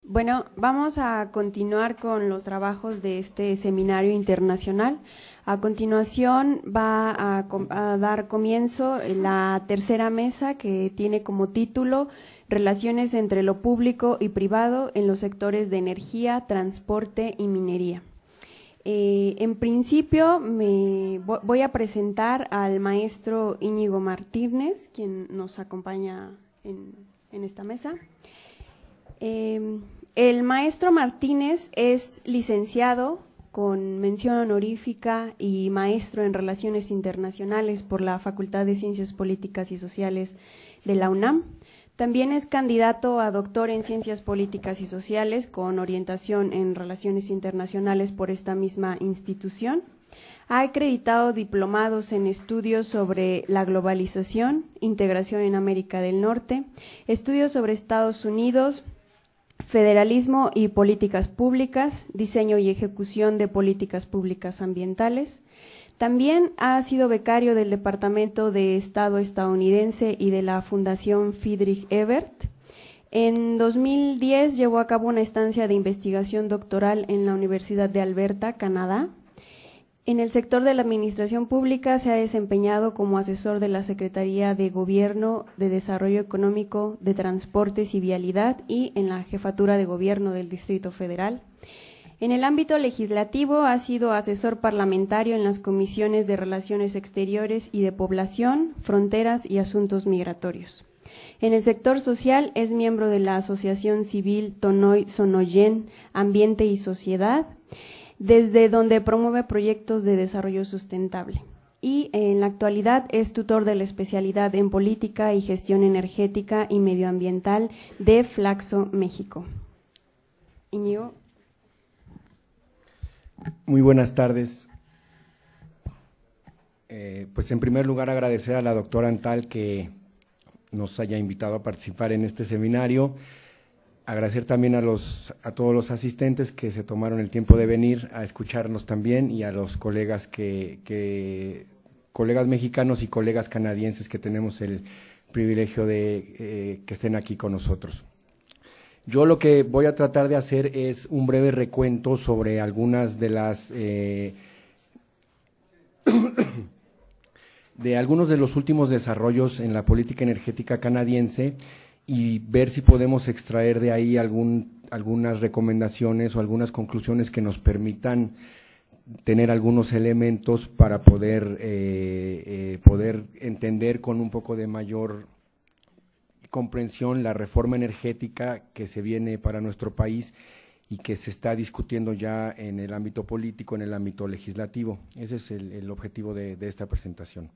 Bueno, vamos a continuar con los trabajos de este seminario internacional. A continuación va a dar comienzo la tercera mesa, que tiene como título Relaciones entre lo público y privado en los sectores de energía, transporte y minería. En principio voy a presentar al maestro Íñigo Martínez, quien nos acompaña en esta mesa. El maestro Martínez es licenciado con mención honorífica y maestro en Relaciones Internacionales por la Facultad de Ciencias Políticas y Sociales de la UNAM. También es candidato a doctor en Ciencias Políticas y Sociales con orientación en Relaciones Internacionales por esta misma institución. Ha acreditado diplomados en estudios sobre la globalización, integración en América del Norte, estudios sobre Estados Unidos, federalismo y políticas públicas, diseño y ejecución de políticas públicas ambientales. También ha sido becario del Departamento de Estado estadounidense y de la Fundación Friedrich Ebert. En 2010 llevó a cabo una estancia de investigación doctoral en la Universidad de Alberta, Canadá. En el sector de la administración pública se ha desempeñado como asesor de la Secretaría de Gobierno de Desarrollo Económico, de Transportes y Vialidad y en la Jefatura de Gobierno del Distrito Federal. En el ámbito legislativo ha sido asesor parlamentario en las comisiones de Relaciones Exteriores y de Población, Fronteras y Asuntos Migratorios. En el sector social es miembro de la Asociación Civil Tonoy Sonoyen Ambiente y Sociedad, desde donde promueve proyectos de desarrollo sustentable. Y en la actualidad es tutor de la especialidad en Política y Gestión Energética y Medioambiental de Flaxo, México. Íñigo. Muy buenas tardes. Pues en primer lugar agradecer a la doctora Antal que nos haya invitado a participar en este seminario. Agradecer también a todos los asistentes que se tomaron el tiempo de venir a escucharnos también, y a los colegas colegas mexicanos y colegas canadienses que tenemos el privilegio de que estén aquí con nosotros. Yo lo que voy a tratar de hacer es un breve recuento sobre algunas de las de algunos de los últimos desarrollos en la política energética canadiense, y ver si podemos extraer de ahí algunas recomendaciones o algunas conclusiones que nos permitan tener algunos elementos para poder entender con un poco de mayor comprensión la reforma energética que se viene para nuestro país y que se está discutiendo ya en el ámbito político, en el ámbito legislativo. Ese es el objetivo de esta presentación.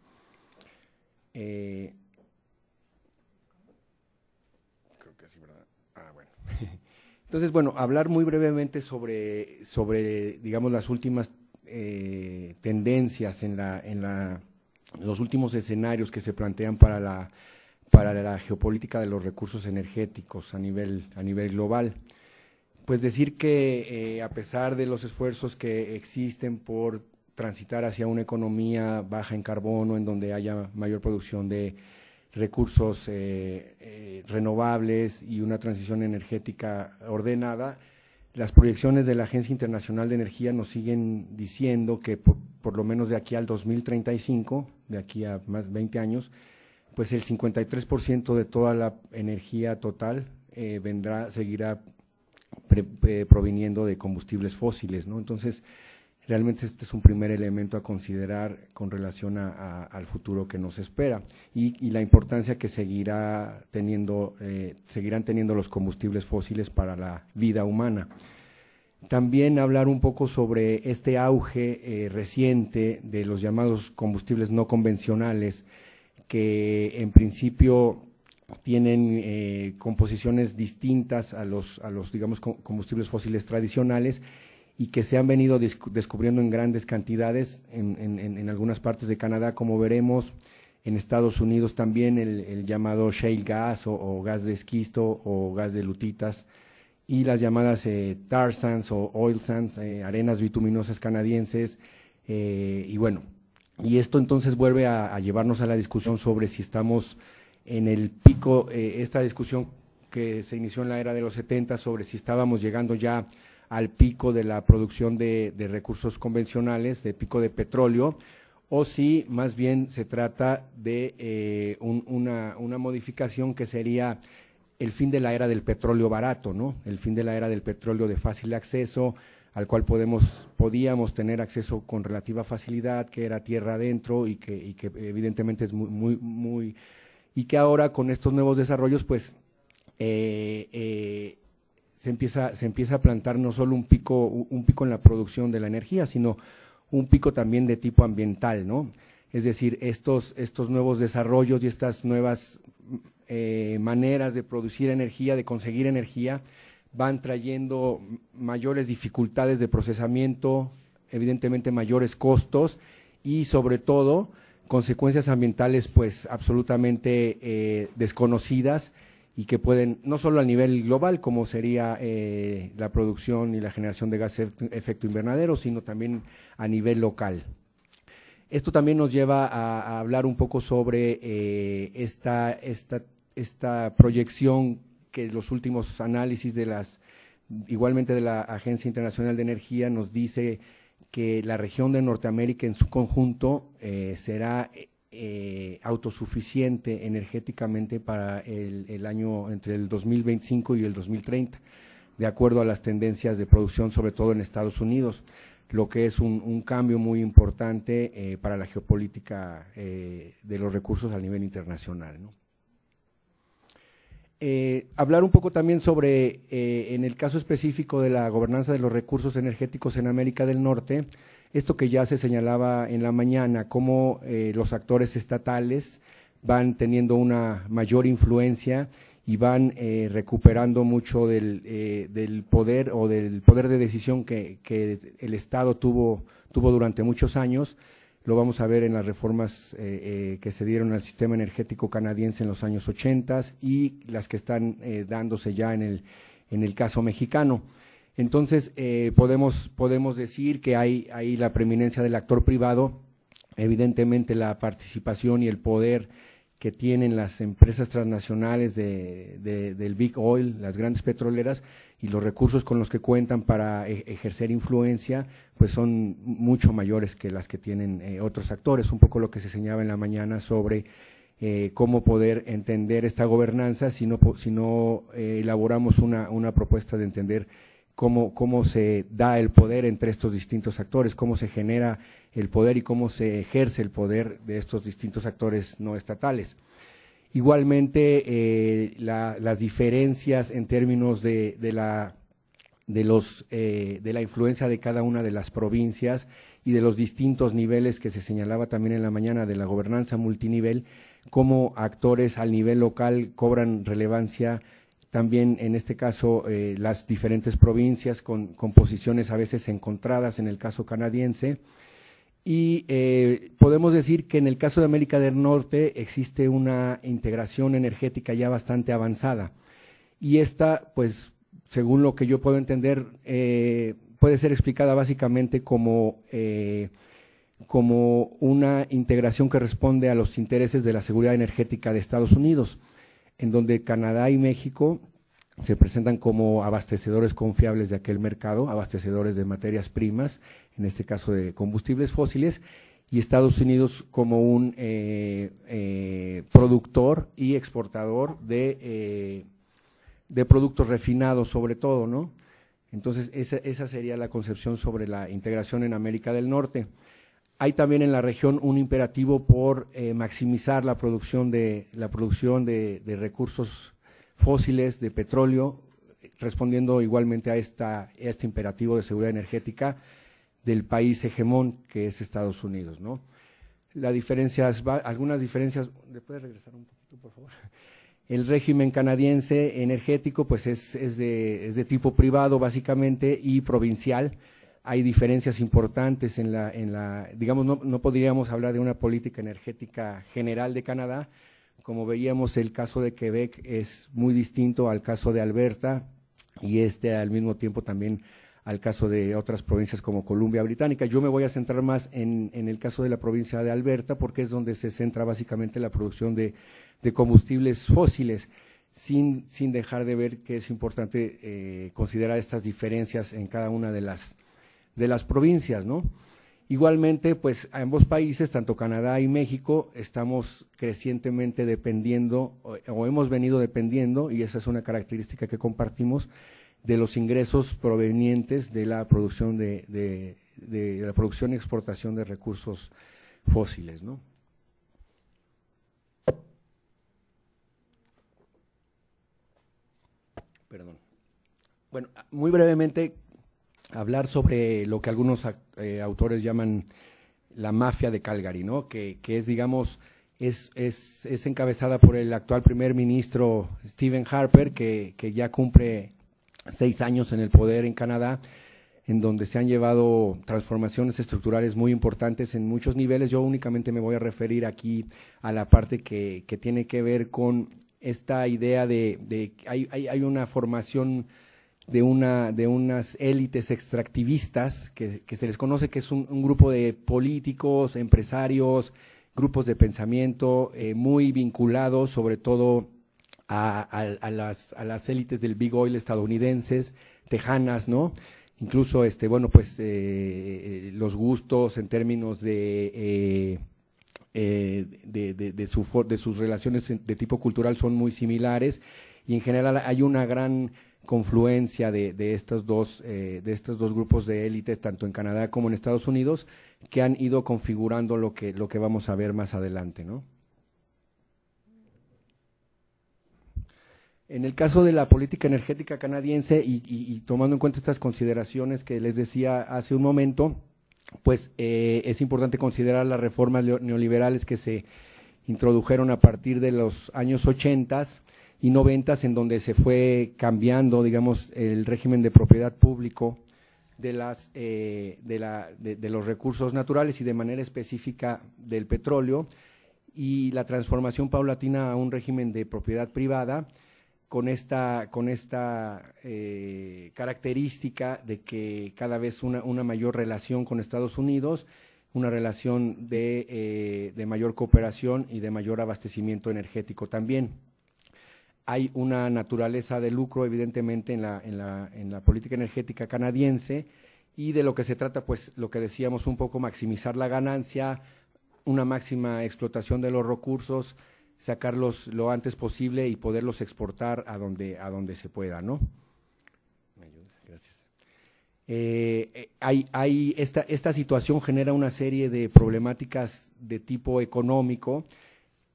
Entonces, bueno, hablar muy brevemente sobre digamos, las últimas tendencias en los últimos escenarios que se plantean para la geopolítica de los recursos energéticos a nivel global. Pues decir que a pesar de los esfuerzos que existen por transitar hacia una economía baja en carbono, en donde haya mayor producción de recursos renovables y una transición energética ordenada, las proyecciones de la Agencia Internacional de Energía nos siguen diciendo que por lo menos de aquí al 2035, de aquí a más de 20 años, pues el 53% de toda la energía total seguirá proviniendo de combustibles fósiles, ¿no? Entonces, realmente este es un primer elemento a considerar con relación al futuro que nos espera, y la importancia que seguirán teniendo los combustibles fósiles para la vida humana. También hablar un poco sobre este auge reciente de los llamados combustibles no convencionales, que en principio tienen composiciones distintas a los digamos, combustibles fósiles tradicionales, y que se han venido descubriendo en grandes cantidades en algunas partes de Canadá, como veremos. En Estados Unidos también el llamado shale gas o gas de esquisto o gas de lutitas, y las llamadas tar sands o oil sands, arenas bituminosas canadienses, y bueno, y esto entonces vuelve a llevarnos a la discusión sobre si estamos en el pico. Esta discusión que se inició en la era de los 70 sobre si estábamos llegando ya al pico de la producción de recursos convencionales, de pico de petróleo, o si más bien se trata de una modificación que sería el fin de la era del petróleo barato, ¿no? El fin de la era del petróleo de fácil acceso, al cual podíamos tener acceso con relativa facilidad, que era tierra adentro y que evidentemente es y que ahora con estos nuevos desarrollos pues se empieza a plantar no solo un pico en la producción de la energía, sino un pico también de tipo ambiental, ¿no? Es decir, estos nuevos desarrollos y estas nuevas maneras de producir energía, de conseguir energía, van trayendo mayores dificultades de procesamiento, evidentemente mayores costos y sobre todo consecuencias ambientales pues absolutamente desconocidas y que pueden, no solo a nivel global como sería la producción y la generación de gases de efecto invernadero, sino también a nivel local. Esto también nos lleva a hablar un poco sobre esta proyección que los últimos análisis igualmente de la Agencia Internacional de Energía nos dice que la región de Norteamérica en su conjunto será autosuficiente energéticamente para el año entre el 2025 y el 2030, de acuerdo a las tendencias de producción, sobre todo en Estados Unidos, lo que es un cambio muy importante para la geopolítica de los recursos a nivel internacional, ¿no? Hablar un poco también sobre, en el caso específico de la gobernanza de los recursos energéticos en América del Norte, esto que ya se señalaba en la mañana, cómo los actores estatales van teniendo una mayor influencia y van recuperando mucho del poder o del poder de decisión que el Estado tuvo durante muchos años. Lo vamos a ver en las reformas que se dieron al sistema energético canadiense en los años 80 y las que están dándose ya en el caso mexicano. Entonces, podemos decir que hay ahí la preeminencia del actor privado, evidentemente la participación y el poder que tienen las empresas transnacionales del Big Oil, las grandes petroleras, y los recursos con los que cuentan para ejercer influencia, pues son mucho mayores que las que tienen otros actores. Un poco lo que se señalaba en la mañana sobre cómo poder entender esta gobernanza si no elaboramos una propuesta de entender cómo se da el poder entre estos distintos actores, cómo se genera el poder y cómo se ejerce el poder de estos distintos actores no estatales. Igualmente, las diferencias en términos de la influencia de cada una de las provincias y de los distintos niveles que se señalaba también en la mañana de la gobernanza multinivel, cómo actores al nivel local cobran relevancia. También en este caso las diferentes provincias con posiciones a veces encontradas en el caso canadiense y podemos decir que en el caso de América del Norte existe una integración energética ya bastante avanzada y esta pues según lo que yo puedo entender puede ser explicada básicamente como una integración que responde a los intereses de la seguridad energética de Estados Unidos, en donde Canadá y México se presentan como abastecedores confiables de aquel mercado, abastecedores de materias primas, en este caso de combustibles fósiles, y Estados Unidos como un productor y exportador de productos refinados sobre todo, ¿no? Entonces esa sería la concepción sobre la integración en América del Norte. Hay también en la región un imperativo por maximizar la producción de recursos fósiles, de petróleo, respondiendo igualmente a este imperativo de seguridad energética del país hegemón que es Estados Unidos, ¿no? Algunas diferencias, ¿le puedes regresar un poquito, por favor? El régimen canadiense energético pues es de tipo privado básicamente y provincial. Hay diferencias importantes digamos, no podríamos hablar de una política energética general de Canadá. Como veíamos, el caso de Quebec es muy distinto al caso de Alberta y al mismo tiempo también al caso de otras provincias como Columbia Británica. Yo me voy a centrar más en el caso de la provincia de Alberta porque es donde se centra básicamente la producción de combustibles fósiles. sin dejar de ver que es importante considerar estas diferencias en cada una de las provincias, ¿no? Igualmente, pues ambos países, tanto Canadá y México, estamos crecientemente dependiendo o hemos venido dependiendo, y esa es una característica que compartimos, de los ingresos provenientes de la producción de la producción y exportación de recursos fósiles, ¿no? Perdón. Bueno, muy brevemente hablar sobre lo que algunos autores llaman la mafia de Calgary, ¿no? Que es, digamos, es encabezada por el actual primer ministro Stephen Harper, que ya cumple 6 años en el poder en Canadá, en donde se han llevado transformaciones estructurales muy importantes en muchos niveles. Yo únicamente me voy a referir aquí a la parte que tiene que ver con esta idea de hay una formación de unas élites extractivistas que se les conoce que es un grupo de políticos, empresarios, grupos de pensamiento muy vinculados sobre todo a las élites del Big Oil estadounidenses, tejanas, ¿no? Incluso, bueno, pues los gustos en términos de sus relaciones de tipo cultural son muy similares, y en general hay una gran confluencia de estos dos grupos de élites, tanto en Canadá como en Estados Unidos, que han ido configurando lo que vamos a ver más adelante, ¿no? En el caso de la política energética canadiense y tomando en cuenta estas consideraciones que les decía hace un momento, pues es importante considerar las reformas neoliberales que se introdujeron a partir de los años 80 y 90, en donde se fue cambiando, digamos, el régimen de propiedad público de los recursos naturales y de manera específica del petróleo, y la transformación paulatina a un régimen de propiedad privada, con esta característica de que cada vez una mayor relación con Estados Unidos, una relación de mayor cooperación y de mayor abastecimiento energético también. Hay una naturaleza de lucro, evidentemente, en la política energética canadiense, y de lo que se trata, pues, lo que decíamos un poco, maximizar la ganancia, una máxima explotación de los recursos, sacarlos lo antes posible y poderlos exportar a donde se pueda, ¿no? ¿Me ayudas? Gracias. Esta situación genera una serie de problemáticas de tipo económico,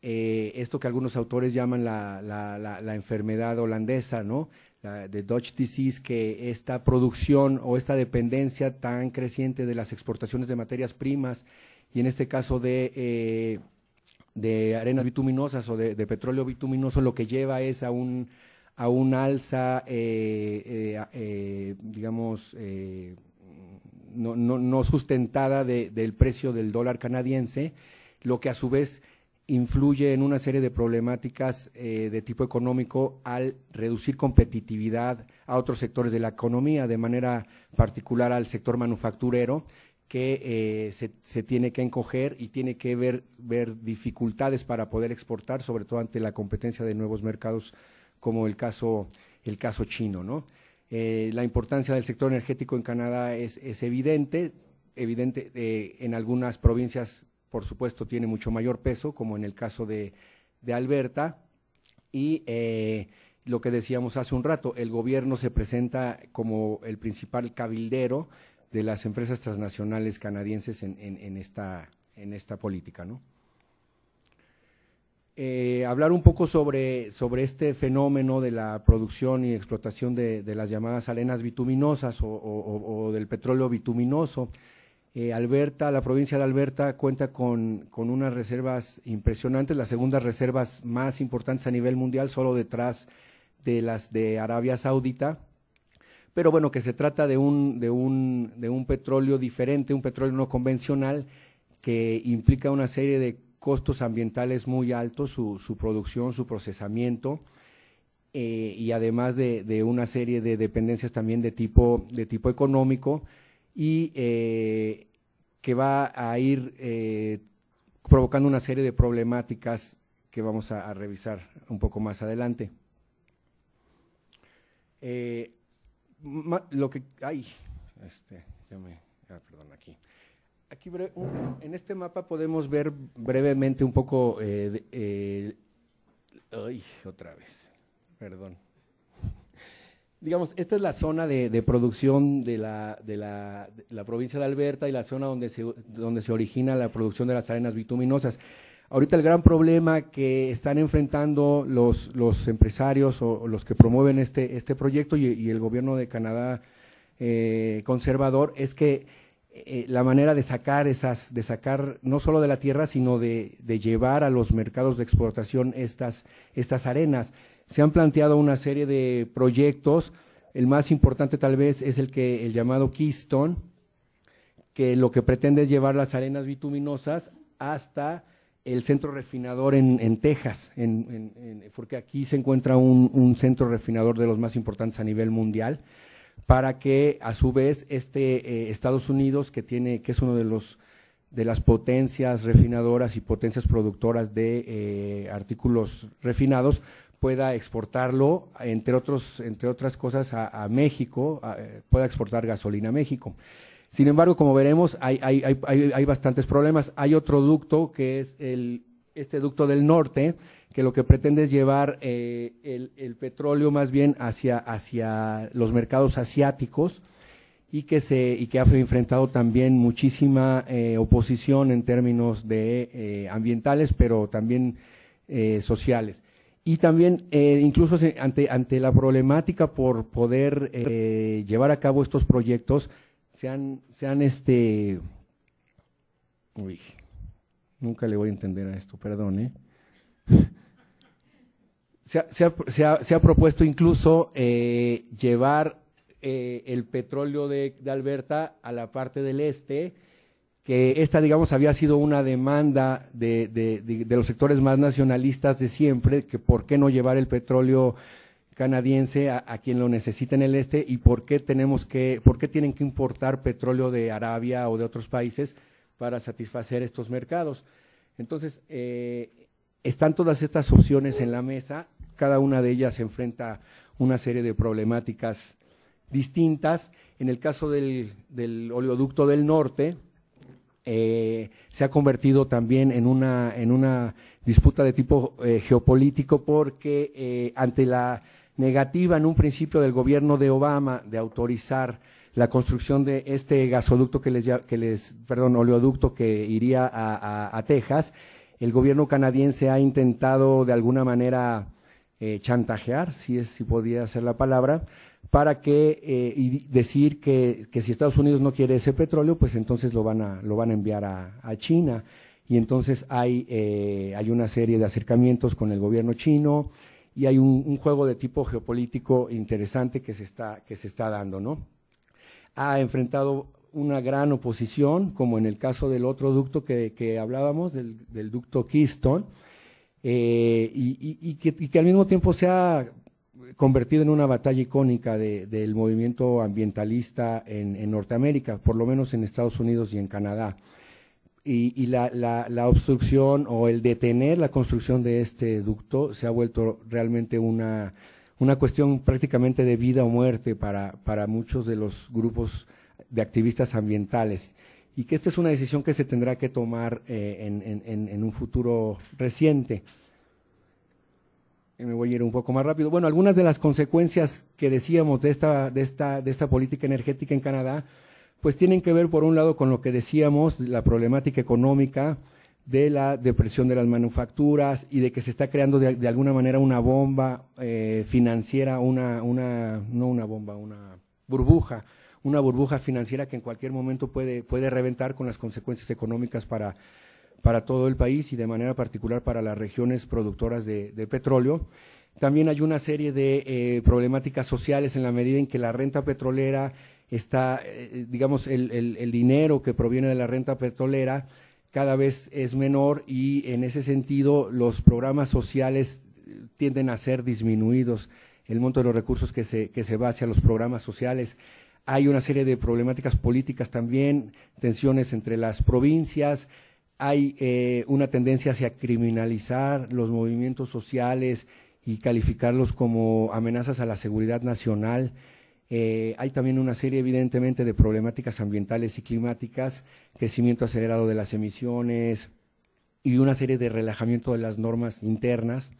esto que algunos autores llaman la enfermedad holandesa, ¿no? The Dutch Disease, que esta producción o esta dependencia tan creciente de las exportaciones de materias primas, y en este caso de arenas bituminosas o de petróleo bituminoso, lo que lleva es a un alza, digamos, no sustentada del precio del dólar canadiense, lo que a su vez influye en una serie de problemáticas de tipo económico al reducir competitividad a otros sectores de la economía, de manera particular al sector manufacturero, que se tiene que encoger y tiene que ver dificultades para poder exportar, sobre todo ante la competencia de nuevos mercados como el caso chino, ¿no? La importancia del sector energético en Canadá es evidente, en algunas provincias, por supuesto, tiene mucho mayor peso, como en el caso de Alberta, y lo que decíamos hace un rato, el gobierno se presenta como el principal cabildero de las empresas transnacionales canadienses en esta política, ¿no? Hablar un poco sobre este fenómeno de la producción y explotación de las llamadas arenas bituminosas o del petróleo bituminoso. Alberta, la provincia de Alberta cuenta con unas reservas impresionantes, las segundas reservas más importantes a nivel mundial, solo detrás de las de Arabia Saudita. Pero bueno, que se trata de un petróleo diferente, un petróleo no convencional, que implica una serie de costos ambientales muy altos, su producción, su procesamiento, y además de una serie de dependencias también de tipo económico, y que va a ir provocando una serie de problemáticas que vamos a revisar un poco más adelante. Lo que hay, perdón, aquí. Aquí en este mapa podemos ver brevemente un poco, otra vez, perdón. Digamos, esta es la zona de producción de la provincia de Alberta y la zona donde se origina la producción de las arenas bituminosas. Ahorita el gran problema que están enfrentando los empresarios o los que promueven este proyecto y el gobierno de Canadá conservador es que la manera de sacar no solo de la tierra, sino de llevar a los mercados de exportación estas arenas. Se han planteado una serie de proyectos, el más importante tal vez es el llamado Keystone, que lo que pretende es llevar las arenas bituminosas hasta el centro refinador en Texas, porque aquí se encuentra un centro refinador de los más importantes a nivel mundial, para que a su vez Estados Unidos, que es uno de las potencias refinadoras y potencias productoras de artículos refinados, pueda exportarlo, entre otras cosas, a México, pueda exportar gasolina a México. Sin embargo, como veremos, hay bastantes problemas. Hay otro ducto, que es este ducto del norte, que lo que pretende es llevar el petróleo más bien hacia los mercados asiáticos y que ha enfrentado también muchísima oposición en términos de ambientales, pero también sociales. Y también incluso ante la problemática por poder llevar a cabo estos proyectos, nunca le voy a entender a esto, perdón, se ha propuesto incluso llevar el petróleo de Alberta a la parte del este, que digamos, había sido una demanda de los sectores más nacionalistas de siempre, que por qué no llevar el petróleo canadiense a quien lo necesita en el este y por qué tienen que importar petróleo de Arabia o de otros países para satisfacer estos mercados. Entonces, están todas estas opciones en la mesa, cada una de ellas enfrenta una serie de problemáticas distintas. En el caso del oleoducto del norte, se ha convertido también en una disputa de tipo geopolítico, porque ante la negativa en un principio del gobierno de Obama de autorizar la construcción de este gasoducto oleoducto que iría a Texas, el gobierno canadiense ha intentado de alguna manera chantajear, si podía ser la palabra, para y decir que si Estados Unidos no quiere ese petróleo, pues entonces lo van a enviar a China. Y entonces hay una serie de acercamientos con el gobierno chino y hay un juego de tipo geopolítico interesante que se está dando, ¿no? Ha enfrentado una gran oposición, como en el caso del otro ducto que hablábamos, del ducto Keystone, y que al mismo tiempo se ha convertido en una batalla icónica del movimiento ambientalista en Norteamérica, por lo menos en Estados Unidos y en Canadá. Y la obstrucción o el detener la construcción de este ducto se ha vuelto realmente una cuestión prácticamente de vida o muerte para muchos de los grupos de activistas ambientales, y que esta es una decisión que se tendrá que tomar en un futuro reciente. Me voy a ir un poco más rápido. Bueno, algunas de las consecuencias que decíamos de esta política energética en Canadá, pues tienen que ver por un lado con lo que decíamos, la problemática económica, de la depresión de las manufacturas y de que se está creando de alguna manera una bomba financiera, una burbuja financiera que en cualquier momento puede reventar, con las consecuencias económicas para todo el país y de manera particular para las regiones productoras de petróleo. También hay una serie de problemáticas sociales en la medida en que la renta petrolera está, digamos, el dinero que proviene de la renta petrolera cada vez es menor, y en ese sentido los programas sociales tienden a ser disminuidos, el monto de los recursos que se va hacia los programas sociales. Hay una serie de problemáticas políticas también, tensiones entre las provincias, hay una tendencia hacia criminalizar los movimientos sociales y calificarlos como amenazas a la seguridad nacional. Hay también una serie evidentemente de problemáticas ambientales y climáticas, crecimiento acelerado de las emisiones y una serie de relajamiento de las normas internas.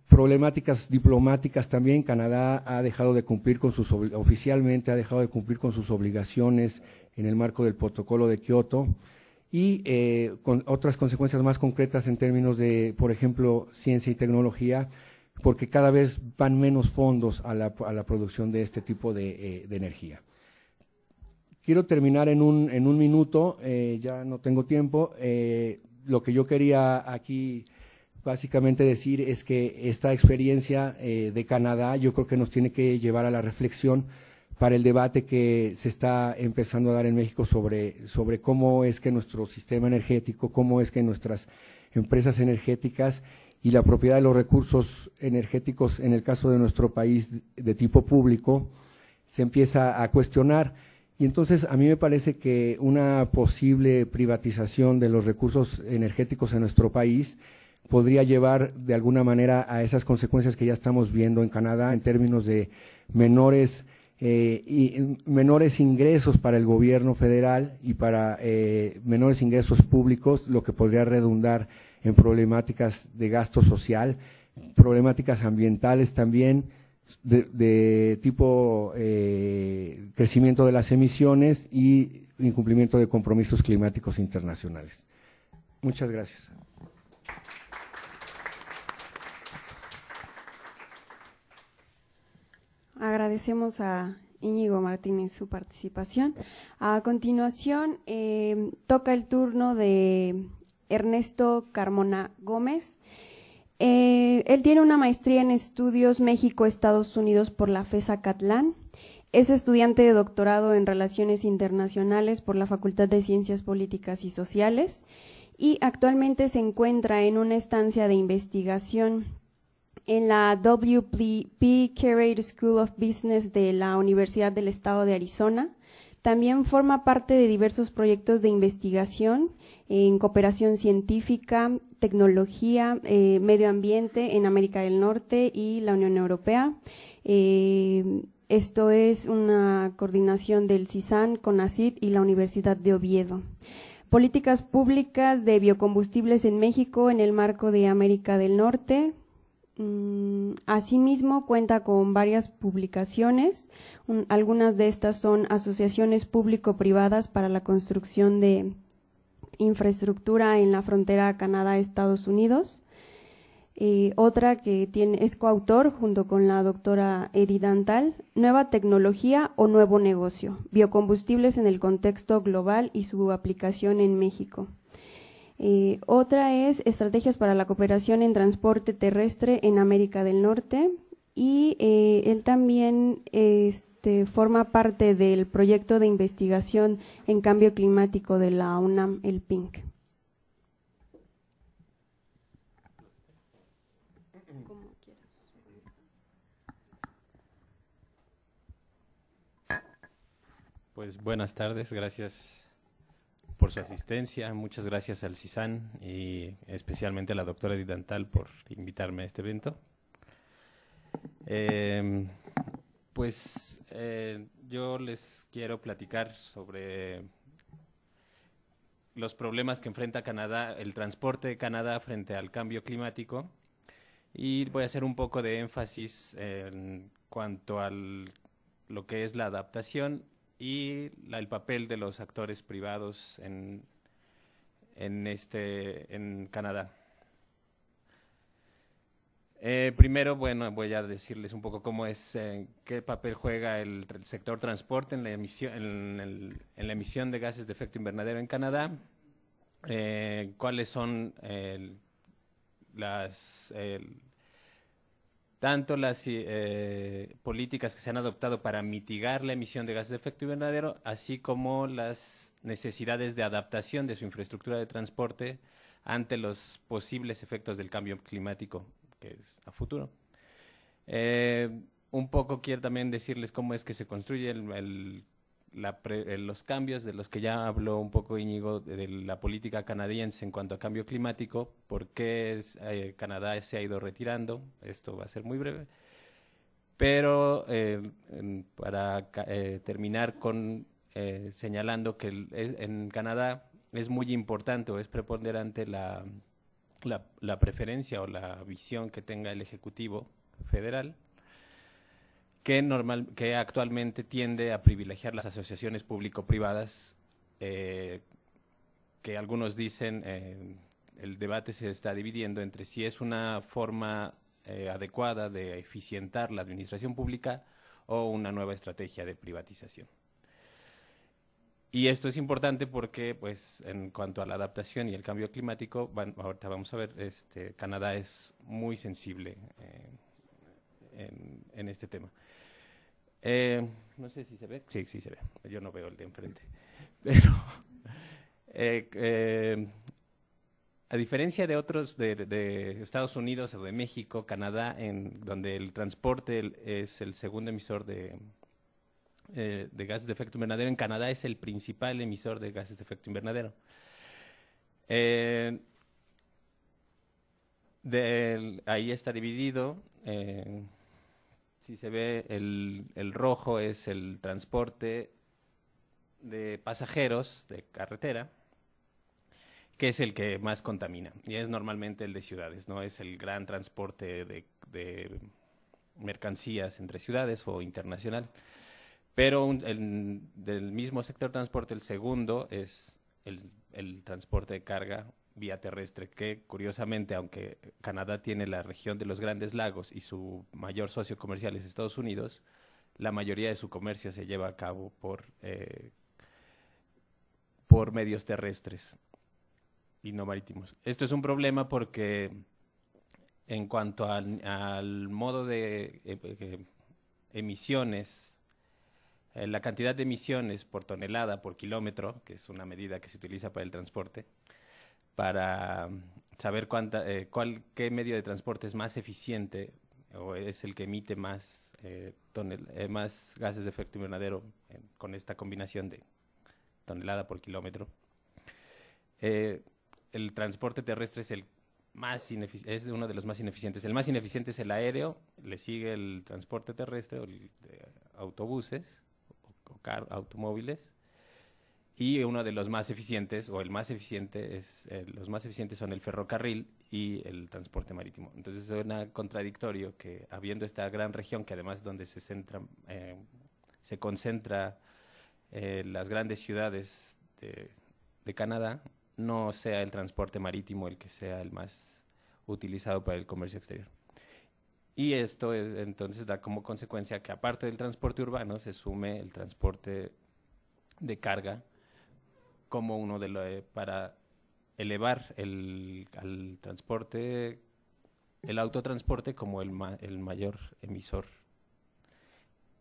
Problemáticas diplomáticas también. Canadá ha dejado de cumplir con oficialmente ha dejado de cumplir con sus obligaciones en el marco del protocolo de Kioto, y con otras consecuencias más concretas en términos de, por ejemplo, ciencia y tecnología, porque cada vez van menos fondos a la producción de este tipo de energía. Quiero terminar en un minuto, ya no tengo tiempo. Lo que yo quería aquí básicamente decir es que esta experiencia de Canadá yo creo que nos tiene que llevar a la reflexión para el debate que se está empezando a dar en México sobre cómo es que nuestro sistema energético, cómo es que nuestras empresas energéticas y la propiedad de los recursos energéticos, en el caso de nuestro país de tipo público, se empieza a cuestionar. Y entonces a mí me parece que una posible privatización de los recursos energéticos en nuestro país podría llevar de alguna manera a esas consecuencias que ya estamos viendo en Canadá en términos de menores ingresos para el gobierno federal y para menores ingresos públicos, lo que podría redundar en problemáticas de gasto social, problemáticas ambientales también, de tipo crecimiento de las emisiones y incumplimiento de compromisos climáticos internacionales. Muchas gracias. Agradecemos a Íñigo Martínez su participación. A continuación, toca el turno de Ernesto Carmona Gómez. Él tiene una maestría en Estudios México-Estados Unidos por la FES Acatlán. Es estudiante de doctorado en Relaciones Internacionales por la Facultad de Ciencias Políticas y Sociales y actualmente se encuentra en una estancia de investigación en la WP Carey School of Business de la Universidad del Estado de Arizona. También forma parte de diversos proyectos de investigación en cooperación científica, tecnología, medio ambiente en América del Norte y la Unión Europea. Esto es una coordinación del CISAN, CONACYT y la Universidad de Oviedo. Políticas públicas de biocombustibles en México en el marco de América del Norte. Asimismo, cuenta con varias publicaciones. Algunas de estas son asociaciones público-privadas para la construcción de infraestructura en la frontera Canadá-Estados Unidos. Otra que es coautor junto con la doctora Edith Dantal, Nueva tecnología o nuevo negocio, biocombustibles en el contexto global y su aplicación en México. Otra es Estrategias para la cooperación en transporte terrestre en América del Norte, y él también forma parte del proyecto de investigación en cambio climático de la UNAM, el PINC. Pues buenas tardes, gracias por su asistencia, muchas gracias al CISAN y especialmente a la doctora Edith Dantal por invitarme a este evento. Yo les quiero platicar sobre los problemas que enfrenta Canadá, el transporte de Canadá frente al cambio climático, y voy a hacer un poco de énfasis en cuanto a lo que es la adaptación y el papel de los actores privados en Canadá. Primero, voy a decirles un poco cómo es, qué papel juega el sector transporte en la emisión de gases de efecto invernadero en Canadá, cuáles son tanto las políticas que se han adoptado para mitigar la emisión de gases de efecto invernadero, así como las necesidades de adaptación de su infraestructura de transporte ante los posibles efectos del cambio climático que es a futuro. Un poco quiero también decirles cómo es que se construye los cambios de los que ya habló un poco Íñigo, de la política canadiense en cuanto a cambio climático, por qué Canadá se ha ido retirando, esto va a ser muy breve, pero para terminar con señalando que en Canadá es muy importante o es preponderante la preferencia o la visión que tenga el Ejecutivo federal, que actualmente tiende a privilegiar las asociaciones público-privadas, que algunos dicen, el debate se está dividiendo entre si es una forma adecuada de eficientar la administración pública o una nueva estrategia de privatización. Y esto es importante porque, pues, en cuanto a la adaptación y el cambio climático, ahorita vamos a ver, Canadá es muy sensible en este tema. No sé si se ve. Sí, sí se ve. Yo no veo el de enfrente. Pero, a diferencia de otros de Estados Unidos o de México, Canadá, donde el transporte es el segundo emisor de gases de efecto invernadero, en Canadá es el principal emisor de gases de efecto invernadero. Ahí está dividido. Si se ve, el rojo es el transporte de pasajeros de carretera, que es el que más contamina, y es normalmente el de ciudades, no es el gran transporte de mercancías entre ciudades o internacional. Pero del mismo sector transporte, el segundo es el transporte de carga vía terrestre, que curiosamente, aunque Canadá tiene la región de los Grandes Lagos y su mayor socio comercial es Estados Unidos, la mayoría de su comercio se lleva a cabo por medios terrestres y no marítimos. Esto es un problema porque en cuanto al modo de emisiones, la cantidad de emisiones por tonelada, por kilómetro, que es una medida que se utiliza para el transporte, para saber qué medio de transporte es más eficiente o es el que emite más gases de efecto invernadero con esta combinación de tonelada por kilómetro. El transporte terrestre es es uno de los más ineficientes. El más ineficiente es el aéreo, le sigue el transporte terrestre, o el de autobuses, automóviles, y uno de los más eficientes, o el más eficiente, los más eficientes son el ferrocarril y el transporte marítimo. Entonces suena contradictorio que, habiendo esta gran región, que además donde se concentra las grandes ciudades de Canadá, no sea el transporte marítimo el que sea el más utilizado para el comercio exterior. Y esto entonces da como consecuencia que, aparte del transporte urbano, se sume el transporte de carga como uno para elevar al transporte, el autotransporte como el mayor emisor,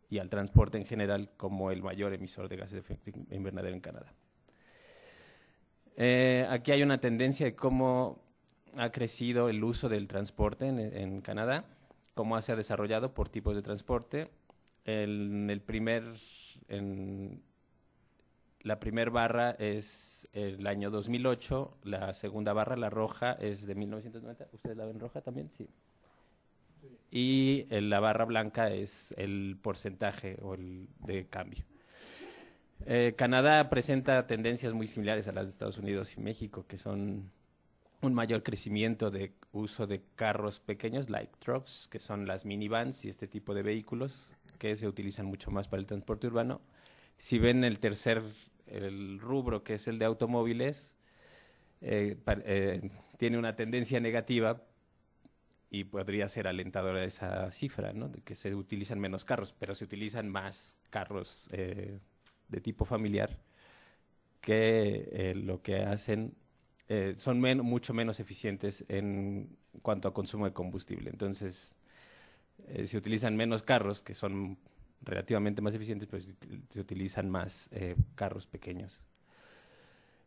y al transporte en general como el mayor emisor de gases de efecto invernadero en Canadá. Aquí hay una tendencia de cómo ha crecido el uso del transporte en Canadá, cómo se ha desarrollado por tipos de transporte. La primera barra es el año 2008, la segunda barra, la roja, es de 1990. ¿Ustedes la ven roja también? Sí. Y la barra blanca es el porcentaje de cambio. Canadá presenta tendencias muy similares a las de Estados Unidos y México, que son un mayor crecimiento de uso de carros pequeños, light trucks, que son las minivans y este tipo de vehículos que se utilizan mucho más para el transporte urbano. Si ven el rubro, que es el de automóviles, tiene una tendencia negativa y podría ser alentadora esa cifra, ¿no? De que se utilizan menos carros, pero se utilizan más carros de tipo familiar, que lo que hacen son mucho menos eficientes en cuanto a consumo de combustible. Entonces, se utilizan menos carros, que son relativamente más eficientes, pero se utilizan más carros pequeños.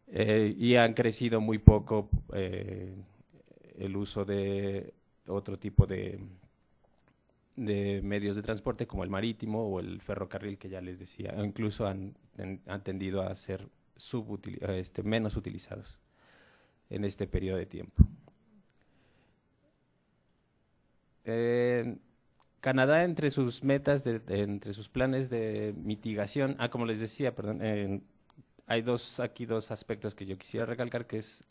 Y han crecido muy poco el uso de otro tipo de de medios de transporte como el marítimo o el ferrocarril que ya les decía, o incluso han tendido a ser menos utilizados en este periodo de tiempo. Canadá, entre sus metas, entre sus planes de mitigación, como les decía, perdón, hay aquí dos aspectos que yo quisiera recalcar, que es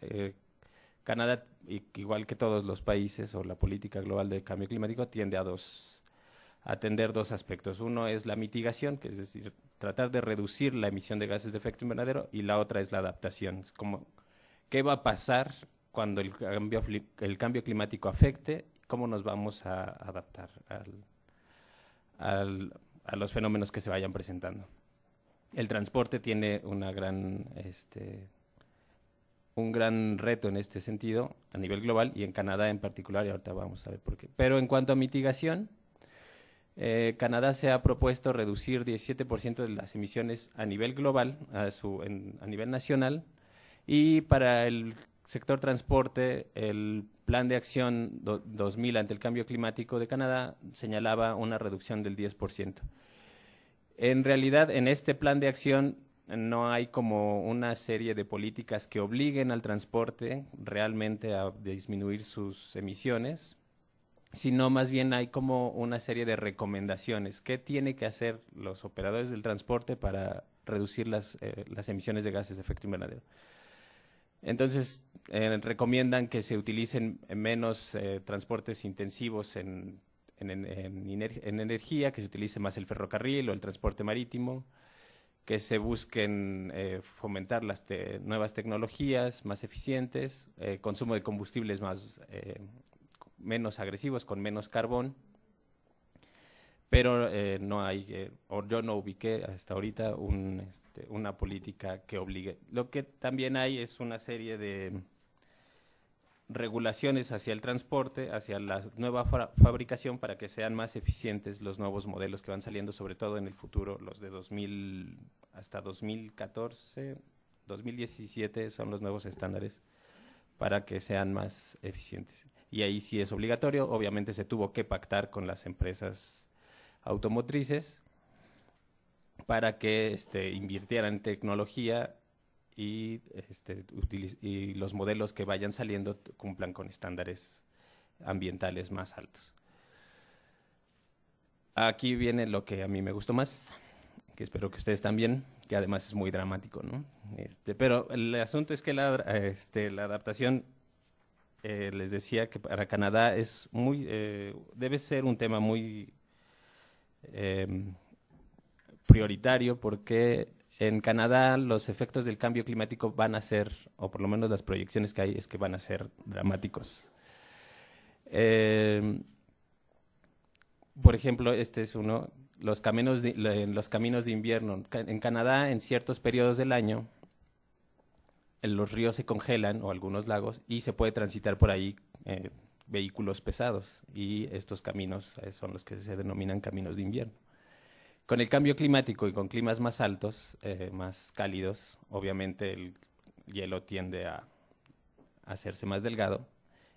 Canadá, igual que todos los países o la política global de cambio climático, tiende a atender dos aspectos. Uno es la mitigación, que es decir, tratar de reducir la emisión de gases de efecto invernadero, y la otra es la adaptación. Es como, ¿qué va a pasar cuando el cambio climático afecte? ¿Cómo nos vamos a adaptar a los fenómenos que se vayan presentando? El transporte tiene un gran reto en este sentido a nivel global y en Canadá en particular, y ahorita vamos a ver por qué. Pero en cuanto a mitigación, Canadá se ha propuesto reducir 17% de las emisiones a nivel global, a nivel nacional, y para el sector transporte, el Plan de Acción 2000 ante el cambio climático de Canadá señalaba una reducción del 10%. En realidad, en este plan de acción no hay como una serie de políticas que obliguen al transporte realmente a disminuir sus emisiones, sino más bien hay como una serie de recomendaciones. ¿Qué tienen que hacer los operadores del transporte para reducir las emisiones de gases de efecto invernadero? Entonces, recomiendan que se utilicen menos transportes intensivos en energía, que se utilice más el ferrocarril o el transporte marítimo, que se busquen fomentar las nuevas tecnologías más eficientes, consumo de combustibles menos agresivos, con menos carbón, pero no hay, o yo no ubiqué hasta ahorita una política que obligue. Lo que también hay es una serie de regulaciones hacia el transporte, hacia la nueva fabricación, para que sean más eficientes los nuevos modelos que van saliendo, sobre todo en el futuro, los de 2000 hasta 2014, 2017 son los nuevos estándares para que sean más eficientes. Y ahí sí es obligatorio, obviamente se tuvo que pactar con las empresas automotrices para que invirtieran en tecnología y los modelos que vayan saliendo cumplan con estándares ambientales más altos. Aquí viene lo que a mí me gustó más, que espero que ustedes también, que además es muy dramático, ¿no? Pero el asunto es que la adaptación, les decía que para Canadá es debe ser un tema muy prioritario, porque en Canadá los efectos del cambio climático van a ser, o por lo menos las proyecciones que hay, es que van a ser dramáticos. Por ejemplo, este es uno, los caminos de invierno. En Canadá, en ciertos periodos del año, los ríos se congelan, o algunos lagos, y se puede transitar por ahí vehículos pesados, y estos caminos son los que se denominan caminos de invierno. Con el cambio climático y con climas más altos, más cálidos, obviamente el hielo tiende a hacerse más delgado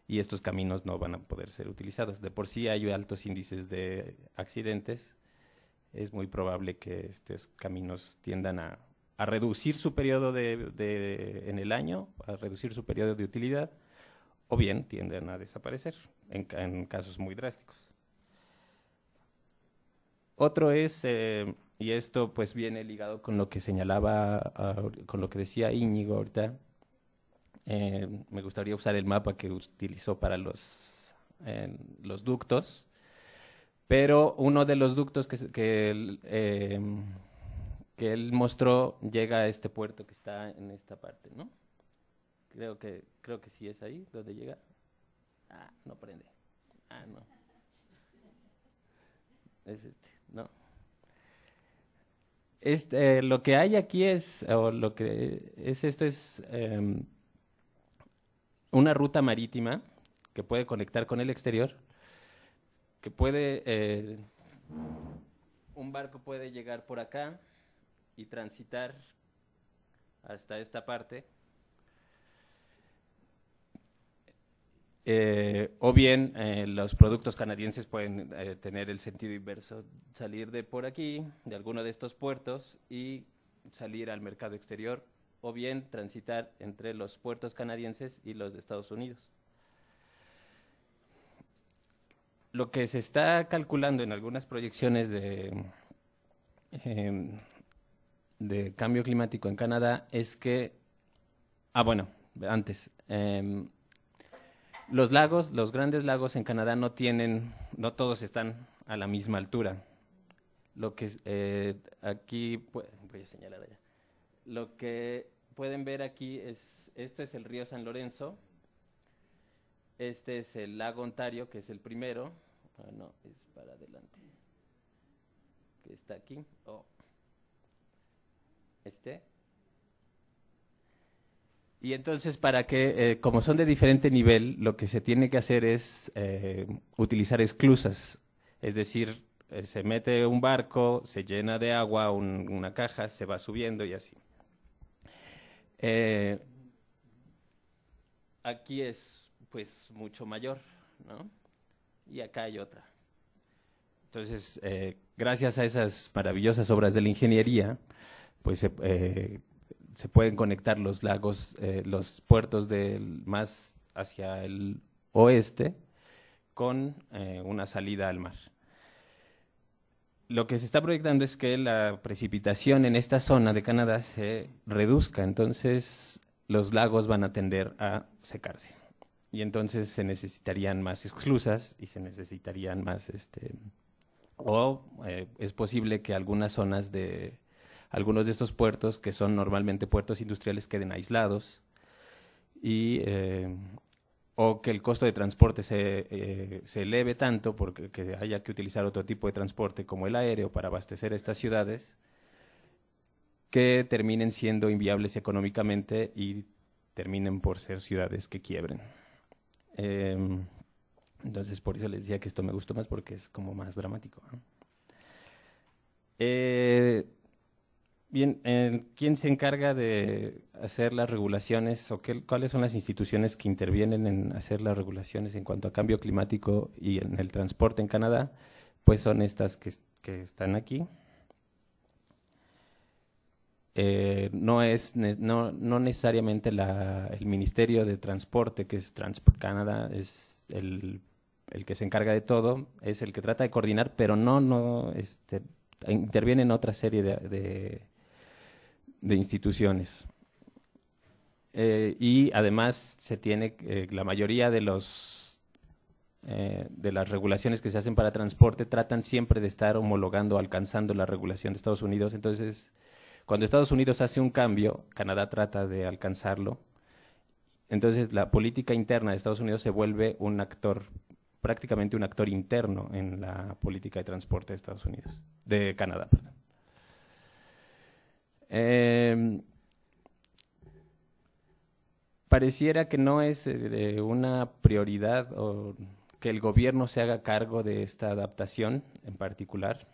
y estos caminos no van a poder ser utilizados. De por sí hay altos índices de accidentes. Es muy probable que estos caminos tiendan a reducir su periodo en el año, a reducir su periodo de utilidad, o bien tienden a desaparecer en casos muy drásticos. Otro es, y esto pues viene ligado con lo que señalaba, con lo que decía Íñigo ahorita, me gustaría usar el mapa que utilizó para los ductos, pero uno de los ductos que él mostró llega a este puerto que está en esta parte, ¿no? Creo que sí es ahí donde llega. No prende. No. Es no. Lo que hay aquí es una ruta marítima que puede conectar con el exterior, que un barco puede llegar por acá y transitar hasta esta parte. O bien los productos canadienses pueden tener el sentido inverso, salir de por aquí, de alguno de estos puertos y salir al mercado exterior, o bien transitar entre los puertos canadienses y los de Estados Unidos. Lo que se está calculando en algunas proyecciones de cambio climático en Canadá es que, los lagos, los grandes lagos en Canadá no todos están a la misma altura. Lo que aquí, voy a señalar allá. Lo que pueden ver aquí esto es el río San Lorenzo. Este es el lago Ontario, que es el primero. No, es para adelante. Que está aquí. Y entonces, como son de diferente nivel, lo que se tiene que hacer es utilizar esclusas. Es decir, se mete un barco, se llena de agua una caja, se va subiendo y así. Aquí es pues mucho mayor, ¿no? Y acá hay otra. Entonces, gracias a esas maravillosas obras de la ingeniería, pues se pueden conectar los lagos, los puertos más hacia el oeste con una salida al mar. Lo que se está proyectando es que la precipitación en esta zona de Canadá se reduzca, entonces los lagos van a tender a secarse. Y entonces se necesitarían más esclusas y se necesitarían más, es posible que algunas zonas algunos de estos puertos, que son normalmente puertos industriales, queden aislados o que el costo de transporte se eleve tanto porque haya que utilizar otro tipo de transporte como el aéreo para abastecer estas ciudades, que terminen siendo inviables económicamente y terminen por ser ciudades que quiebren. Entonces, por eso les decía que esto me gustó más, porque es como más dramático, ¿no? Bien, ¿quién se encarga de hacer las regulaciones o cuáles son las instituciones que intervienen en hacer las regulaciones en cuanto a cambio climático y en el transporte en Canadá? Pues son estas que están aquí. No necesariamente el Ministerio de Transporte, que es Transport Canada, es el que se encarga de todo, es el que trata de coordinar, pero interviene en otra serie de instituciones. Y además se tiene la mayoría de las regulaciones que se hacen para transporte tratan siempre de estar homologando, alcanzando la regulación de Estados Unidos. Entonces, cuando Estados Unidos hace un cambio, Canadá trata de alcanzarlo. Entonces, la política interna de Estados Unidos se vuelve prácticamente un actor interno en la política de transporte de Estados Unidos, de Canadá, perdón. Pareciera que no es una prioridad o que el gobierno se haga cargo de esta adaptación en particular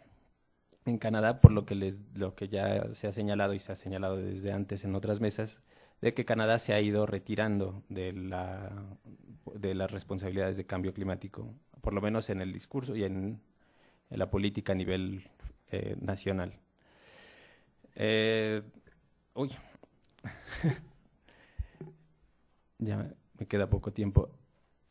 en Canadá, por lo que ya se ha señalado y se ha señalado desde antes en otras mesas, de que Canadá se ha ido retirando de las responsabilidades de cambio climático, por lo menos en el discurso y en la política a nivel nacional. Ya me queda poco tiempo.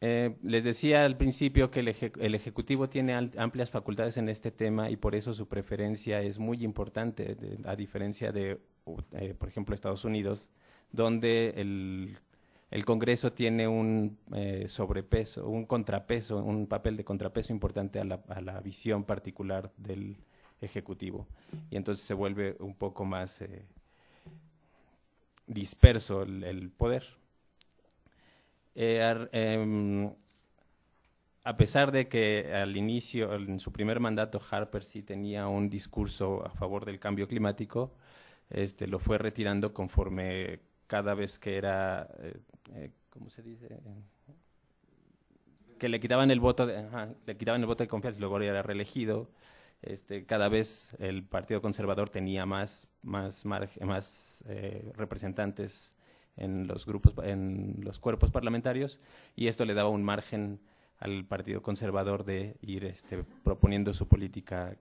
Les decía al principio que el Ejecutivo tiene amplias facultades en este tema y por eso su preferencia es muy importante, a diferencia de, por ejemplo, Estados Unidos, donde el Congreso tiene un sobrepeso, un contrapeso, un papel de contrapeso importante a la visión particular del Ejecutivo. Y entonces se vuelve un poco más disperso el poder. A pesar de que al inicio, en su primer mandato, Harper sí tenía un discurso a favor del cambio climático, lo fue retirando conforme cada vez que era, ¿cómo se dice? Que le quitaban el voto de confianza y luego era reelegido. Cada vez el Partido Conservador tenía más representantes en los grupos, en los cuerpos parlamentarios, y esto le daba un margen al Partido Conservador de ir proponiendo su política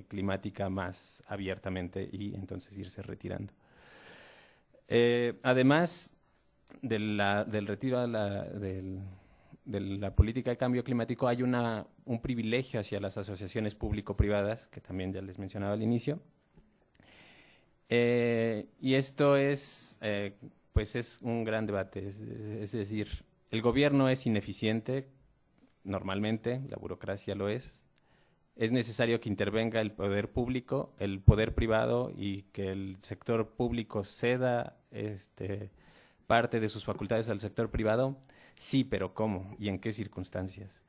climática más abiertamente y entonces irse retirando. Además del retiro de la política de cambio climático, hay un privilegio hacia las asociaciones público-privadas, que también ya les mencionaba al inicio. Y esto pues es un gran debate, es decir, el gobierno es ineficiente, normalmente, la burocracia lo es necesario que intervenga el poder público, el poder privado y que el sector público ceda parte de sus facultades al sector privado. Sí, pero ¿cómo y en qué circunstancias?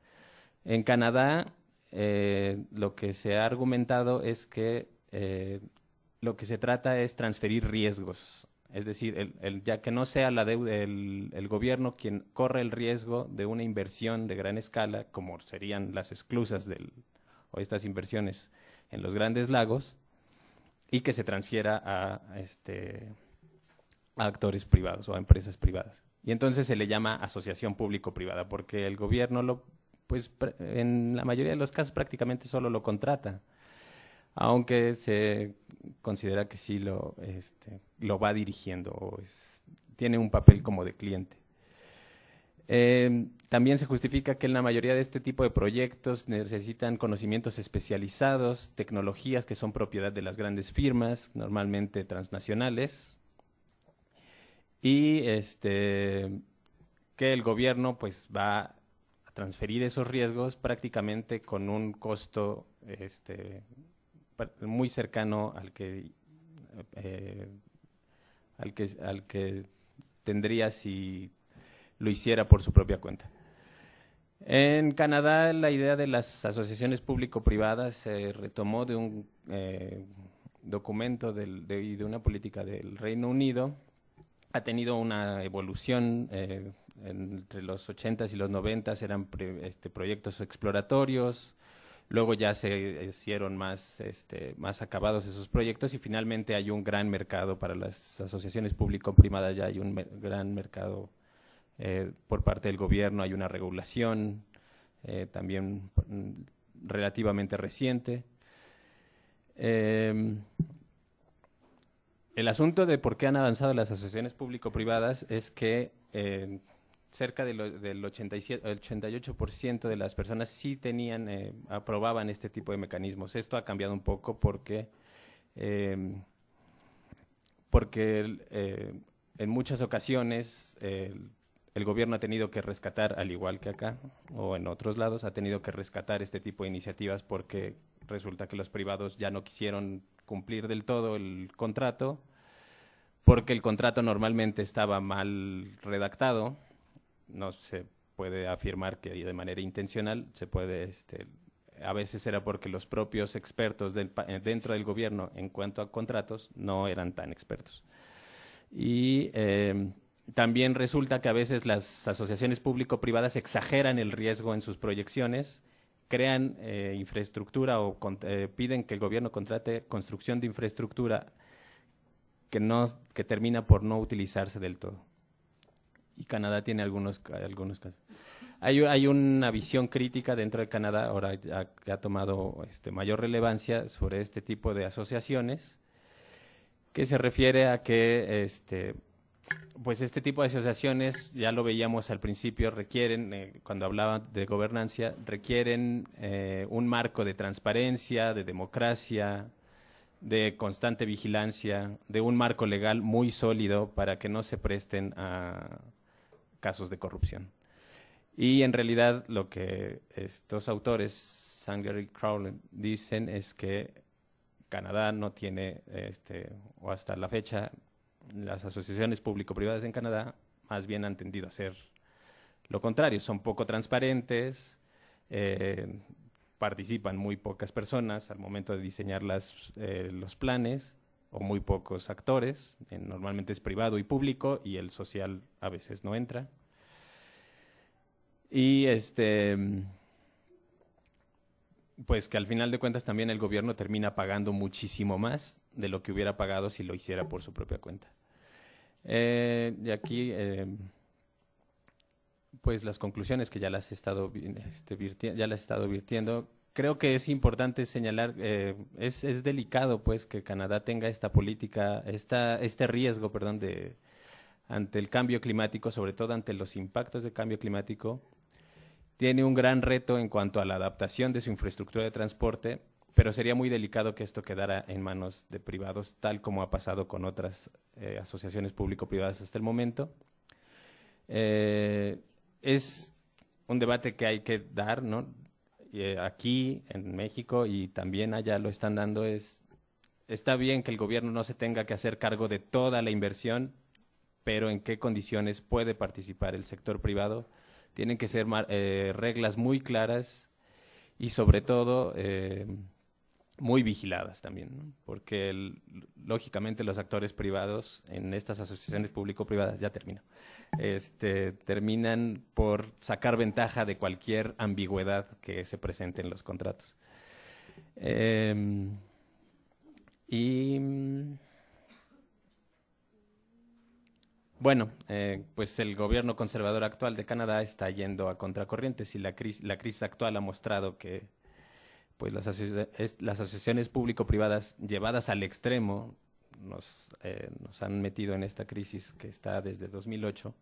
En Canadá, lo que se ha argumentado es que lo que se trata es transferir riesgos. Es decir, ya que no sea el gobierno quien corre el riesgo de una inversión de gran escala, como serían las esclusas o estas inversiones en los grandes lagos, y que se transfiera a actores privados o a empresas privadas. Y entonces se le llama asociación público-privada, porque el gobierno pues en la mayoría de los casos prácticamente solo lo contrata, aunque se considera que sí lo va dirigiendo o tiene un papel como de cliente. También se justifica que en la mayoría de este tipo de proyectos necesitan conocimientos especializados, tecnologías que son propiedad de las grandes firmas, normalmente transnacionales, y que el gobierno pues va a transferir esos riesgos prácticamente con un costo muy cercano al que tendría si lo hiciera por su propia cuenta. En Canadá, la idea de las asociaciones público-privadas se retomó de un documento y de una política del Reino Unido. Ha tenido una evolución entre los 80s y los 90s, eran proyectos exploratorios. Luego ya se hicieron más acabados esos proyectos y finalmente hay un gran mercado para las asociaciones público-privadas, ya hay un gran mercado por parte del gobierno, hay una regulación también relativamente reciente. El asunto de por qué han avanzado las asociaciones público-privadas es que cerca del 88% de las personas sí aprobaban este tipo de mecanismos. Esto ha cambiado un poco porque en muchas ocasiones el gobierno ha tenido que rescatar, al igual que acá o en otros lados, ha tenido que rescatar este tipo de iniciativas porque resulta que los privados ya no quisieron cumplir del todo el contrato, porque el contrato normalmente estaba mal redactado. No se puede afirmar que de manera intencional, a veces era porque los propios expertos dentro del gobierno en cuanto a contratos no eran tan expertos. Y también resulta que a veces las asociaciones público-privadas exageran el riesgo en sus proyecciones, crean infraestructura o piden que el gobierno contrate construcción de infraestructura que termina por no utilizarse del todo. Y Canadá tiene algunos casos. Hay una visión crítica dentro de Canadá, ahora ya que ha tomado mayor relevancia sobre este tipo de asociaciones, que se refiere a que pues este tipo de asociaciones, ya lo veíamos al principio, requieren, cuando hablaba de gobernancia, requieren un marco de transparencia, de democracia, de constante vigilancia, de un marco legal muy sólido para que no se presten a casos de corrupción. Y en realidad lo que estos autores, Sanger y Crowley, dicen es que Canadá no tiene, o hasta la fecha, las asociaciones público-privadas en Canadá más bien han tendido a hacer lo contrario, son poco transparentes, participan muy pocas personas al momento de diseñar los planes, o muy pocos actores, normalmente es privado y público, y el social a veces no entra. Y pues que al final de cuentas también el gobierno termina pagando muchísimo más de lo que hubiera pagado si lo hiciera por su propia cuenta. Y aquí, pues las conclusiones que ya las he estado virtiendo, creo que es importante señalar, es delicado pues que Canadá tenga esta política, este riesgo, perdón, ante el cambio climático, sobre todo ante los impactos del cambio climático. Tiene un gran reto en cuanto a la adaptación de su infraestructura de transporte, pero sería muy delicado que esto quedara en manos de privados, tal como ha pasado con otras asociaciones público-privadas hasta el momento. Es un debate que hay que dar, ¿no? Aquí en México y también allá lo están dando. Está bien que el gobierno no se tenga que hacer cargo de toda la inversión, pero en qué condiciones puede participar el sector privado. Tienen que ser reglas muy claras y sobre todo muy vigiladas también, ¿no? Porque lógicamente los actores privados en estas asociaciones público-privadas, ya termino, terminan por sacar ventaja de cualquier ambigüedad que se presente en los contratos. Bueno, pues el gobierno conservador actual de Canadá está yendo a contracorriente. Si la crisis actual ha mostrado que pues las asociaciones público-privadas llevadas al extremo nos han metido en esta crisis que está desde 2008.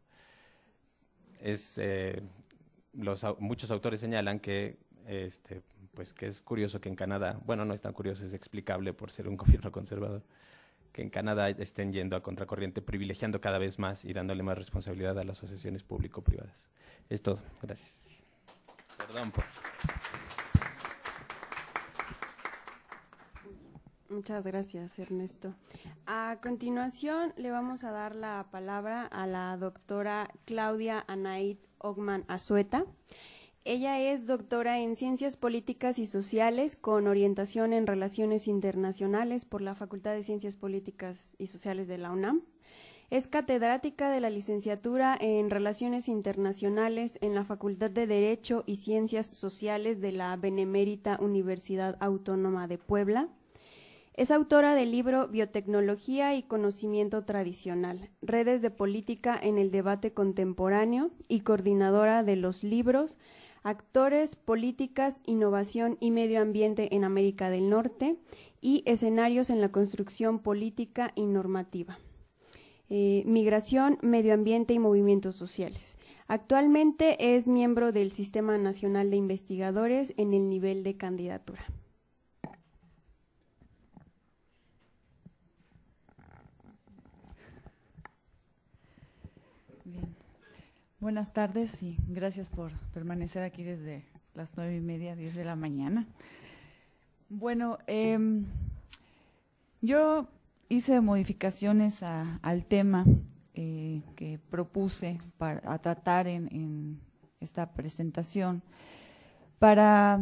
Muchos autores señalan que, pues que es curioso que en Canadá, bueno, no es tan curioso, es explicable por ser un gobierno conservador, que en Canadá estén yendo a contracorriente, privilegiando cada vez más y dándole más responsabilidad a las asociaciones público-privadas. Es todo. Gracias. Perdón por... Muchas gracias, Ernesto. A continuación, le vamos a dar la palabra a la doctora Claudia Anaid Ogman Azueta. Ella es doctora en Ciencias Políticas y Sociales con orientación en Relaciones Internacionales por la Facultad de Ciencias Políticas y Sociales de la UNAM. Es catedrática de la licenciatura en Relaciones Internacionales en la Facultad de Derecho y Ciencias Sociales de la Benemérita Universidad Autónoma de Puebla. Es autora del libro Biotecnología y Conocimiento Tradicional, Redes de Política en el Debate Contemporáneo y coordinadora de los libros Actores, Políticas, Innovación y Medio Ambiente en América del Norte y Escenarios en la Construcción Política y Normativa. Migración, Medio Ambiente y Movimientos Sociales. Actualmente es miembro del Sistema Nacional de Investigadores en el nivel de candidatura. Bien. Buenas tardes y gracias por permanecer aquí desde las 9:30, 10 de la mañana. Bueno, yo hice modificaciones al tema que propuse a tratar en esta presentación para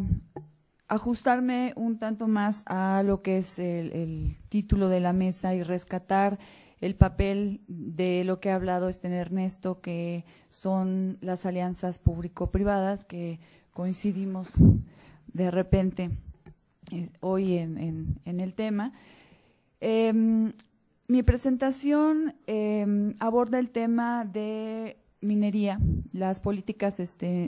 ajustarme un tanto más a lo que es el título de la mesa y rescatar el papel de lo que ha hablado Ernesto, que son las alianzas público-privadas, que coincidimos de repente hoy en el tema. Mi presentación aborda el tema de minería, las políticas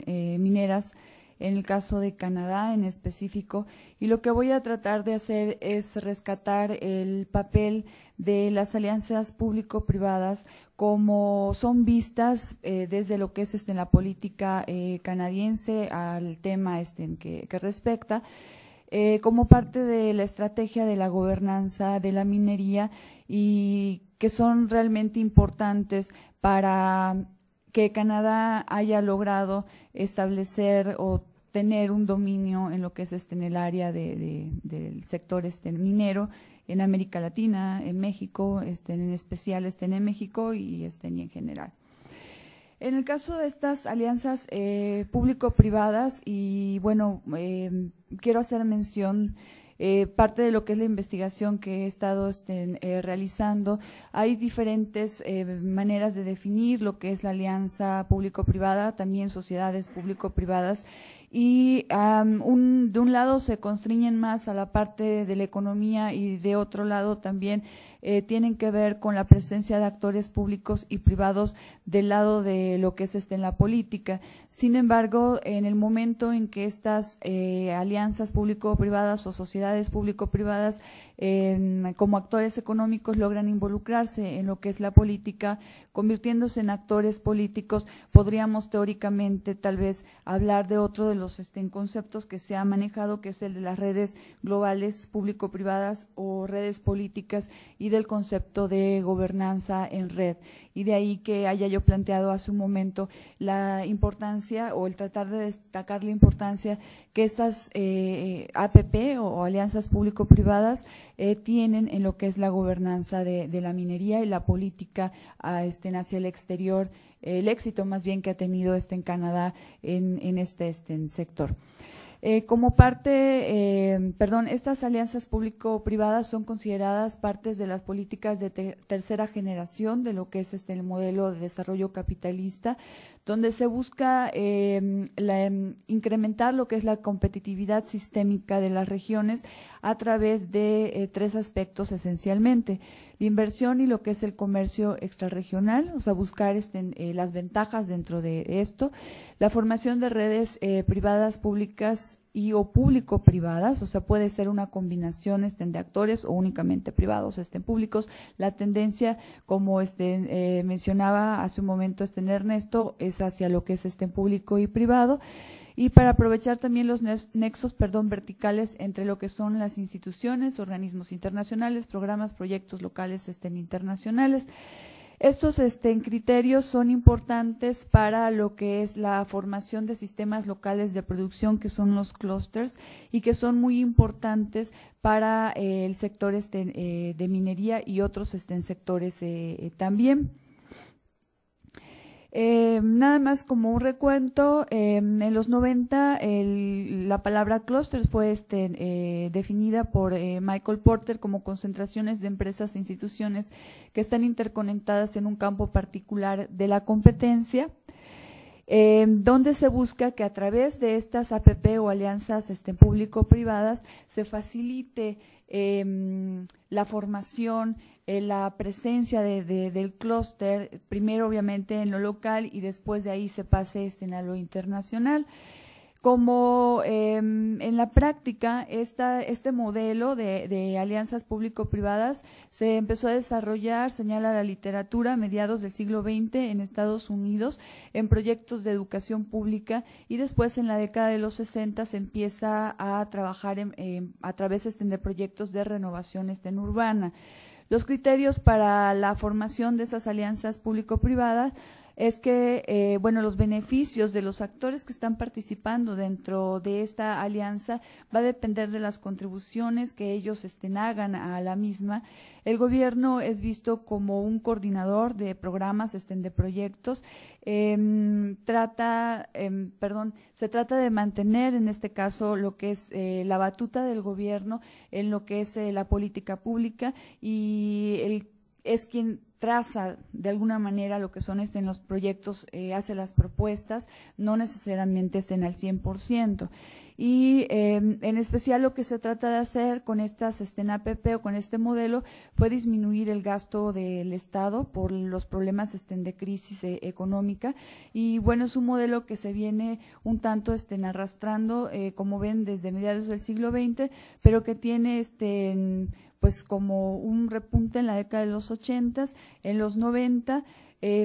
mineras en el caso de Canadá en específico, y lo que voy a tratar de hacer es rescatar el papel de las alianzas público-privadas como son vistas desde lo que es la política canadiense al tema que respecta, como parte de la estrategia de la gobernanza de la minería y que son realmente importantes para que Canadá haya logrado establecer o tener un dominio en lo que es en el área del sector minero en América Latina, en México, en especial en México y en general. En el caso de estas alianzas público-privadas, y bueno, quiero hacer mención, parte de lo que es la investigación que he estado realizando, hay diferentes maneras de definir lo que es la alianza público-privada, también sociedades público-privadas, y de un lado se constriñen más a la parte de la economía y de otro lado también tienen que ver con la presencia de actores públicos y privados del lado de lo que es en la política. Sin embargo, en el momento en que estas alianzas público-privadas o sociedades público-privadas como actores económicos logran involucrarse en lo que es la política, convirtiéndose en actores políticos, podríamos teóricamente tal vez hablar de otro de los conceptos que se ha manejado, que es el de las redes globales público-privadas o redes políticas, y del concepto de gobernanza en red. Y de ahí que haya yo planteado hace un momento la importancia o el tratar de destacar la importancia que estas APP o alianzas público-privadas tienen en lo que es la gobernanza de la minería y la política hacia el exterior, el éxito más bien que ha tenido en Canadá en este sector. Como parte, estas alianzas público-privadas son consideradas partes de las políticas de tercera generación de lo que es el modelo de desarrollo capitalista, donde se busca incrementar lo que es la competitividad sistémica de las regiones a través de tres aspectos esencialmente: la inversión y lo que es el comercio extrarregional, o sea, buscar las ventajas dentro de esto, la formación de redes privadas públicas y o público-privadas, o sea, puede ser una combinación de actores o únicamente privados públicos. La tendencia, como mencionaba hace un momento Ernesto, es hacia lo que es público y privado, y para aprovechar también los nexos verticales entre lo que son las instituciones, organismos internacionales, programas, proyectos locales internacionales. Estos criterios son importantes para lo que es la formación de sistemas locales de producción, que son los clústeres, y que son muy importantes para el sector de minería y otros sectores también. Nada más como un recuento, en los 90 la palabra clusters fue definida por Michael Porter como concentraciones de empresas e instituciones que están interconectadas en un campo particular de la competencia, donde se busca que a través de estas APP o alianzas público-privadas se facilite la formación, la presencia del clúster, primero obviamente en lo local y después de ahí se pase a lo internacional. Como en la práctica, este modelo de alianzas público-privadas se empezó a desarrollar, señala la literatura, a mediados del siglo XX en Estados Unidos, en proyectos de educación pública, y después en la década de los 60 se empieza a trabajar a través de proyectos de renovación urbana. Los criterios para la formación de esas alianzas público-privadas es que, los beneficios de los actores que están participando dentro de esta alianza va a depender de las contribuciones que ellos hagan a la misma. El gobierno es visto como un coordinador de programas, de proyectos. Se trata de mantener en este caso lo que es la batuta del gobierno en lo que es la política pública, y es quien traza de alguna manera lo que son los proyectos, hace las propuestas, no necesariamente estén al 100%. Y en especial lo que se trata de hacer con estas APP o con este modelo fue disminuir el gasto del Estado por los problemas de crisis económica, y bueno, es un modelo que se viene un tanto arrastrando, como ven, desde mediados del siglo XX, pero que tiene pues como un repunte en la década de los 80, en los 90,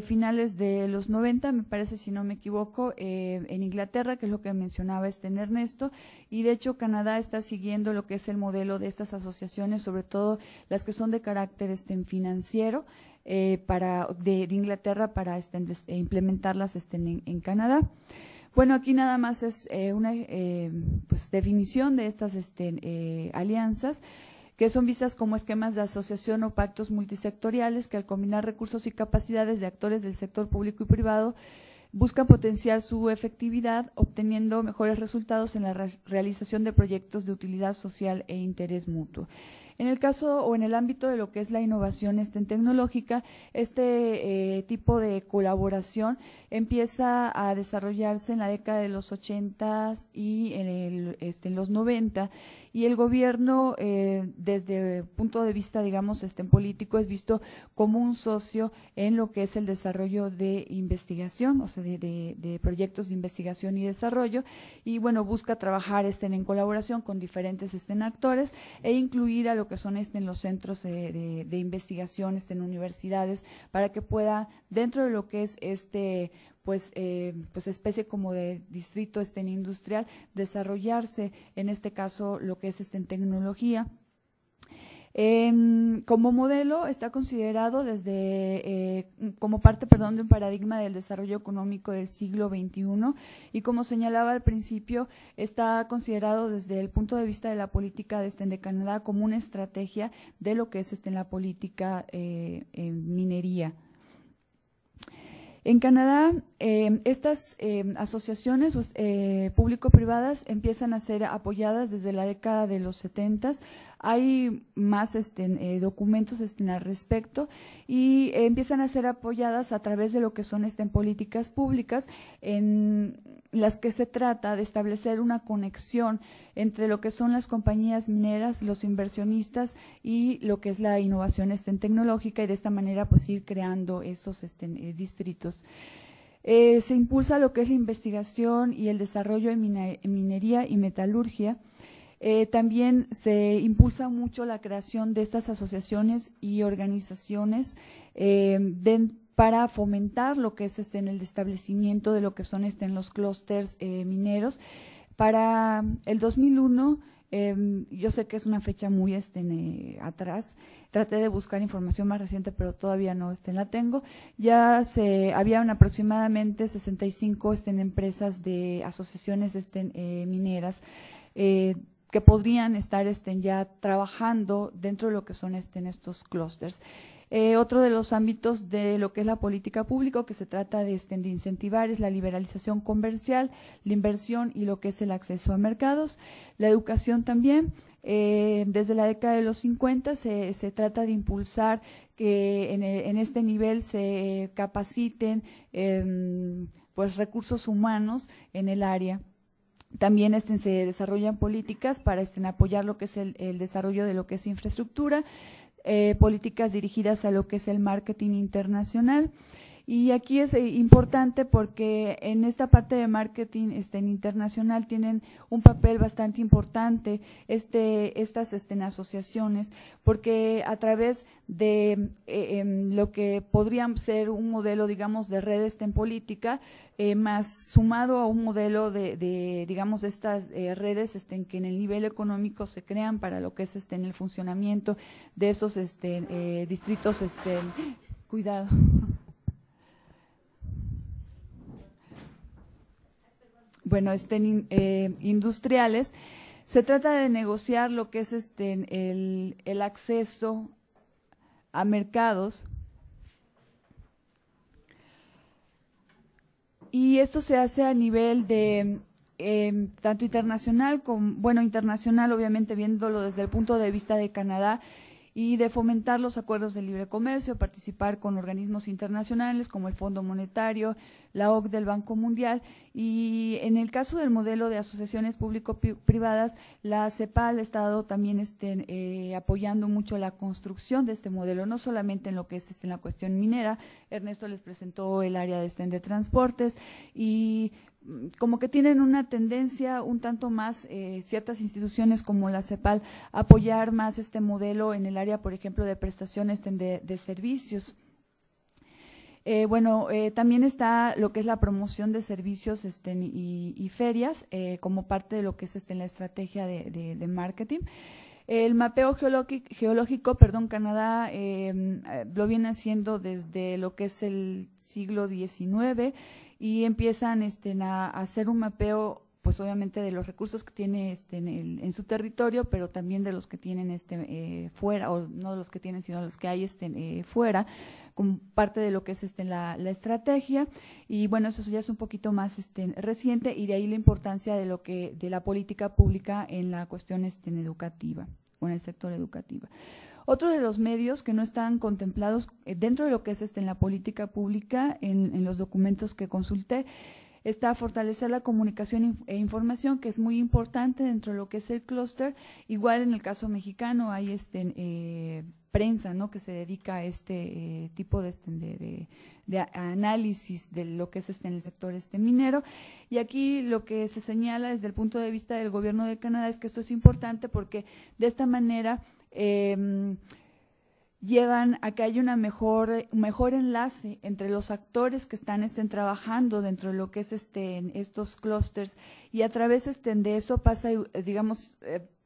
finales de los 90, me parece, si no me equivoco, en Inglaterra, que es lo que mencionaba Ernesto, y de hecho Canadá está siguiendo lo que es el modelo de estas asociaciones, sobre todo las que son de carácter financiero, de Inglaterra, para implementarlas en Canadá. Bueno, aquí nada más es una definición de estas alianzas, que son vistas como esquemas de asociación o pactos multisectoriales que, al combinar recursos y capacidades de actores del sector público y privado, buscan potenciar su efectividad, obteniendo mejores resultados en la realización de proyectos de utilidad social e interés mutuo. En el caso o en el ámbito de lo que es la innovación tecnológica, tipo de colaboración empieza a desarrollarse en la década de los 80 y en los 90, y el gobierno, desde el punto de vista, digamos, político, es visto como un socio en lo que es el desarrollo de investigación, o sea, de proyectos de investigación y desarrollo, y bueno, busca trabajar en colaboración con diferentes actores e incluir a lo que son en los centros de investigación en universidades, para que pueda, dentro de lo que es pues especie como de distrito industrial, desarrollarse en este caso lo que es en tecnología. Como modelo está considerado como parte de un paradigma del desarrollo económico del siglo XXI, y como señalaba al principio, está considerado desde el punto de vista de la política de Canadá como una estrategia de lo que es la política en minería. En Canadá, estas asociaciones público-privadas empiezan a ser apoyadas desde la década de los 70. Hay más documentos al respecto, y empiezan a ser apoyadas a través de lo que son políticas públicas en las que se trata de establecer una conexión entre lo que son las compañías mineras, los inversionistas y lo que es la innovación tecnológica, y de esta manera pues ir creando esos distritos. Se impulsa lo que es la investigación y el desarrollo en minería y metalurgia. También se impulsa mucho la creación de estas asociaciones y organizaciones para fomentar lo que es en el establecimiento de lo que son los clústeres mineros. Para el 2001, yo sé que es una fecha muy atrás, traté de buscar información más reciente, pero todavía no la tengo. Ya habían aproximadamente 65 empresas de asociaciones mineras que podrían estar ya trabajando dentro de lo que son estos clústeres. Otro de los ámbitos de lo que es la política pública que se trata de incentivar es la liberalización comercial, la inversión y lo que es el acceso a mercados. La educación también, desde la década de los 50 se trata de impulsar que en este nivel se capaciten pues recursos humanos en el área. También se desarrollan políticas para apoyar lo que es el desarrollo de lo que es infraestructura, políticas dirigidas a lo que es el marketing internacional. Y aquí es importante porque en esta parte de marketing internacional tienen un papel bastante importante estas asociaciones, porque a través de lo que podrían ser un modelo, digamos, de redes en política, más sumado a un modelo de digamos, estas redes que en el nivel económico se crean para lo que es en el funcionamiento de esos distritos, cuidado. Bueno, industriales. Se trata de negociar lo que es el acceso a mercados, y esto se hace a nivel de tanto internacional como, internacional obviamente viéndolo desde el punto de vista de Canadá, y de fomentar los acuerdos de libre comercio, participar con organismos internacionales como el Fondo Monetario, la OCDE, el Banco Mundial, y en el caso del modelo de asociaciones público-privadas, la CEPAL ha estado también apoyando mucho la construcción de este modelo, no solamente en lo que es en la cuestión minera. Ernesto les presentó el área de transportes, y como que tienen una tendencia un tanto más ciertas instituciones como la CEPAL a apoyar más este modelo en el área, por ejemplo, de prestaciones de servicios. También está lo que es la promoción de servicios y ferias como parte de lo que es la estrategia de marketing. El mapeo geológico, Canadá lo viene haciendo desde lo que es el siglo XIX, y empiezan a hacer un mapeo, pues obviamente de los recursos que tiene en su territorio, pero también de los que tienen fuera, o no de los que tienen, sino los que hay fuera, como parte de lo que es la estrategia. Y bueno, eso ya es un poquito más reciente, y de ahí la importancia de la política pública en la cuestión educativa. el sector educativo. Otro de los medios que no están contemplados dentro de lo que es en la política pública, en los documentos que consulté, está fortalecer la comunicación e información, que es muy importante dentro de lo que es el clúster. Igual en el caso mexicano hay prensa, ¿no?, que se dedica a este tipo de análisis de lo que es en el sector minero. Y aquí lo que se señala desde el punto de vista del gobierno de Canadá es que esto es importante porque de esta manera llevan a que haya un mejor enlace entre los actores que están trabajando dentro de lo que es estos clústeres, y a través de eso pasa, digamos,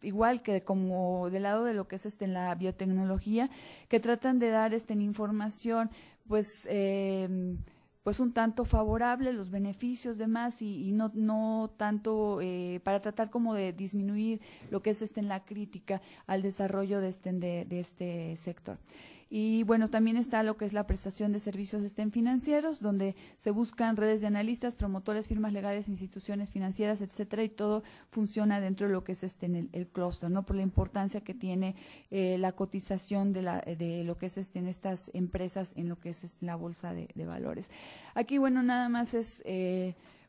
igual que como del lado de lo que es en la biotecnología, que tratan de dar información pues un tanto favorable, los beneficios demás, y no tanto para tratar como de disminuir lo que es la crítica al desarrollo de este sector. Y bueno, también está lo que es la prestación de servicios financieros, donde se buscan redes de analistas, promotores, firmas legales, instituciones financieras, etcétera, y todo funciona dentro de lo que es el clúster, ¿no?, por la importancia que tiene la cotización de lo que es en estas empresas en lo que es la bolsa de valores. Aquí, bueno, nada más es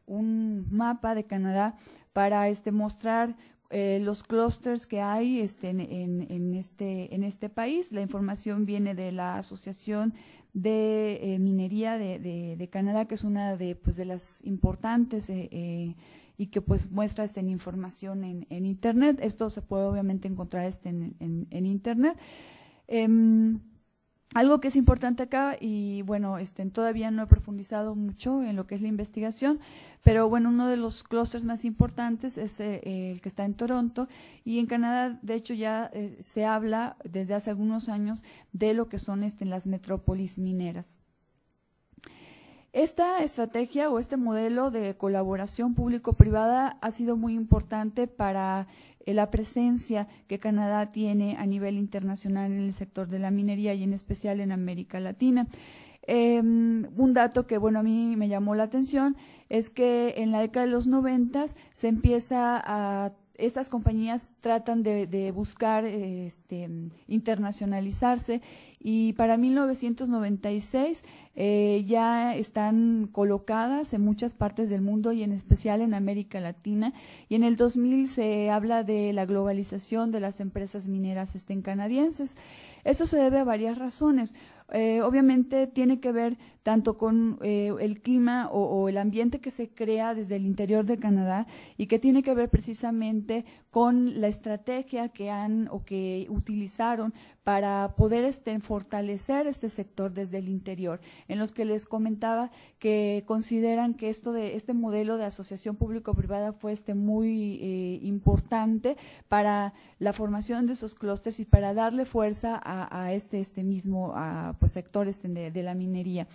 un mapa de Canadá para mostrar los clústeres que hay en este país. La información viene de la Asociación de Minería de Canadá, que es una de las importantes y que pues muestra información en Internet. Esto se puede obviamente encontrar en Internet. Algo que es importante acá, y bueno, todavía no he profundizado mucho en lo que es la investigación, pero bueno, uno de los clústeres más importantes es el que está en Toronto, y en Canadá, de hecho, ya se habla desde hace algunos años de lo que son las metrópolis mineras. Esta estrategia o este modelo de colaboración público-privada ha sido muy importante para la presencia que Canadá tiene a nivel internacional en el sector de la minería y en especial en América Latina. Un dato que, bueno, a mí me llamó la atención es que en la década de los 90 se empieza a estas compañías tratan de buscar internacionalizarse, y para 1996 ya están colocadas en muchas partes del mundo y en especial en América Latina, y en el 2000 se habla de la globalización de las empresas mineras canadienses. Eso se debe a varias razones. Obviamente tiene que ver tanto con el clima o el ambiente que se crea desde el interior de Canadá, y que tiene que ver precisamente con la estrategia que utilizaron para poder fortalecer este sector desde el interior, en los que les comentaba que consideran que este modelo de asociación público-privada fue muy importante para la formación de esos clústeres y para darle fuerza a este mismo sector de la minería.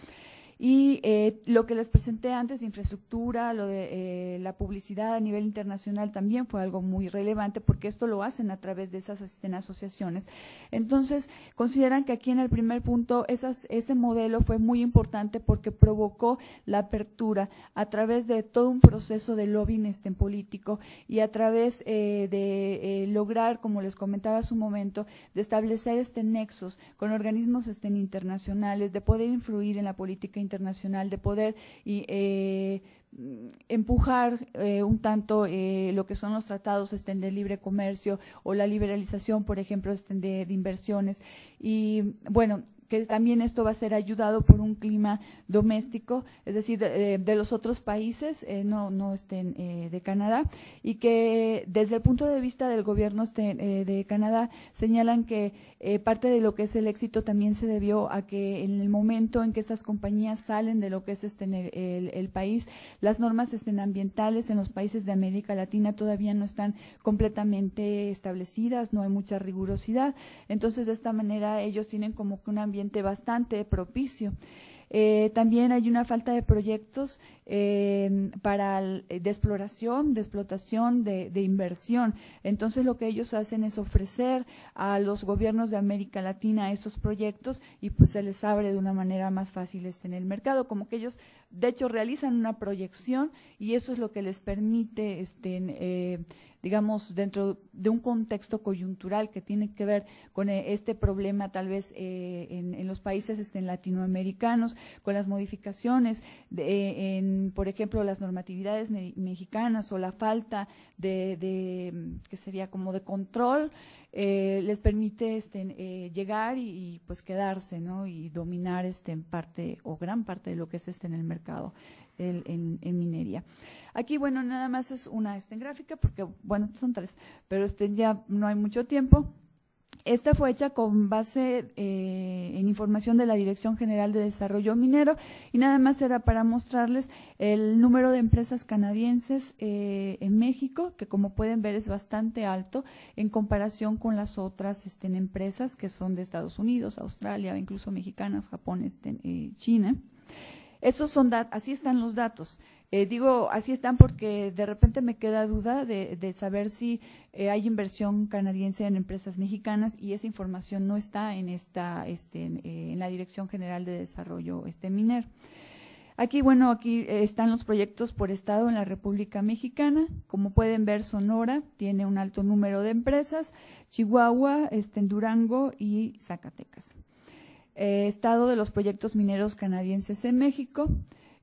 Y lo que les presenté antes de infraestructura, lo de la publicidad a nivel internacional también fue algo muy relevante, porque esto lo hacen a través de esas asociaciones. Entonces, consideran que aquí en el primer punto ese modelo fue muy importante porque provocó la apertura a través de todo un proceso de lobbying político, y a través de lograr, como les comentaba hace un momento, de establecer nexos con organismos internacionales, de poder influir en la política internacional, de poder empujar un tanto lo que son los tratados de libre comercio o la liberalización, por ejemplo, de inversiones. Y bueno, que también esto va a ser ayudado por un clima doméstico, es decir, de los otros países, no de Canadá, y que desde el punto de vista del gobierno de Canadá señalan que parte de lo que es el éxito también se debió a que en el momento en que estas compañías salen de lo que es el país, las normas ambientales en los países de América Latina todavía no están completamente establecidas, no hay mucha rigurosidad. Entonces, de esta manera ellos tienen como que un ambiente bastante propicio. También hay una falta de proyectos de exploración, de explotación, de inversión. Entonces, lo que ellos hacen es ofrecer a los gobiernos de América Latina esos proyectos, y pues se les abre de una manera más fácil en el mercado, como que ellos de hecho realizan una proyección, y eso es lo que les permite digamos, dentro de un contexto coyuntural que tiene que ver con este problema tal vez en los países latinoamericanos, con las modificaciones en, por ejemplo, las normatividades mexicanas o la falta de que sería como de control, les permite llegar y pues quedarse, ¿no? Y dominar parte o gran parte de lo que es en el mercado en minería. Aquí, bueno, nada más es una gráfica porque, bueno, son 3, pero ya no hay mucho tiempo. Esta fue hecha con base en información de la Dirección General de Desarrollo Minero y nada más era para mostrarles el número de empresas canadienses en México, que como pueden ver es bastante alto en comparación con las otras empresas que son de Estados Unidos, Australia, incluso mexicanas, Japón, China. Esos son así están los datos. Digo, así están porque de repente me queda duda de saber si hay inversión canadiense en empresas mexicanas y esa información no está en en la Dirección General de Desarrollo minero. Aquí, bueno, aquí están los proyectos por estado en la República Mexicana. Como pueden ver, Sonora tiene un alto número de empresas, Chihuahua, en Durango y Zacatecas. Estado de los proyectos mineros canadienses en México,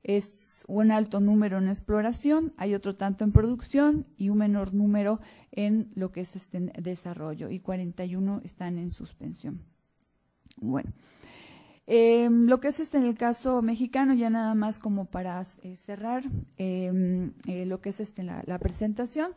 es un alto número en exploración, hay otro tanto en producción y un menor número en lo que es desarrollo y 41 están en suspensión. Bueno, lo que es en el caso mexicano, ya nada más como para cerrar lo que es la presentación.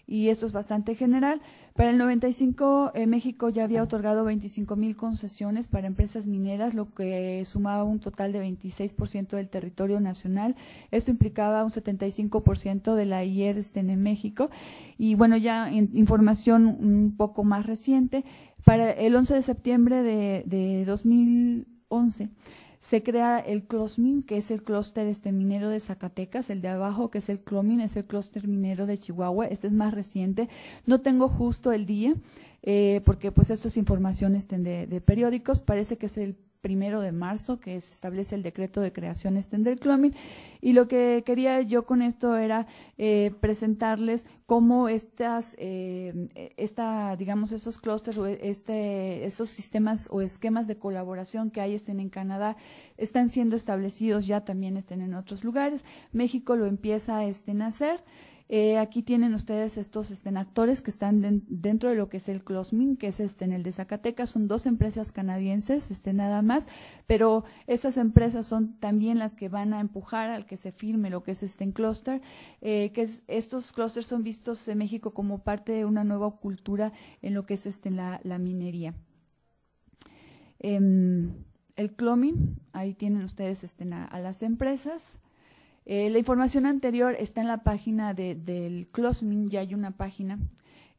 Y esto es bastante general. Para el 95, México ya había otorgado 25,000 concesiones para empresas mineras, lo que sumaba un total de 26% del territorio nacional. Esto implicaba un 75% de la IED en México. Y bueno, ya en información un poco más reciente, para el 11 de septiembre de 2011, se crea el CLOSMIN, que es el clúster minero de Zacatecas. El de abajo, que es el CLOMIN, es el clúster minero de Chihuahua. Este es más reciente. No tengo justo el día, porque pues esto es información de periódicos. Parece que es el 1 de marzo que se establece el decreto de creación del CLOMIN. Y lo que quería yo con esto era presentarles cómo digamos, esos clústeres o esos sistemas o esquemas de colaboración que hay en Canadá están siendo establecidos ya también en otros lugares. México lo empieza a hacer. Aquí tienen ustedes estos actores que están dentro de lo que es el CLOSMIN, que es en el de Zacatecas. Son 2 empresas canadienses, nada más, pero estas empresas son también las que van a empujar al que se firme lo que es clúster, estos clústeres son vistos en México como parte de una nueva cultura en lo que es la minería. El CLOMIN, ahí tienen ustedes a las empresas. La información anterior está en la página del CLOSMIN, ya hay una página.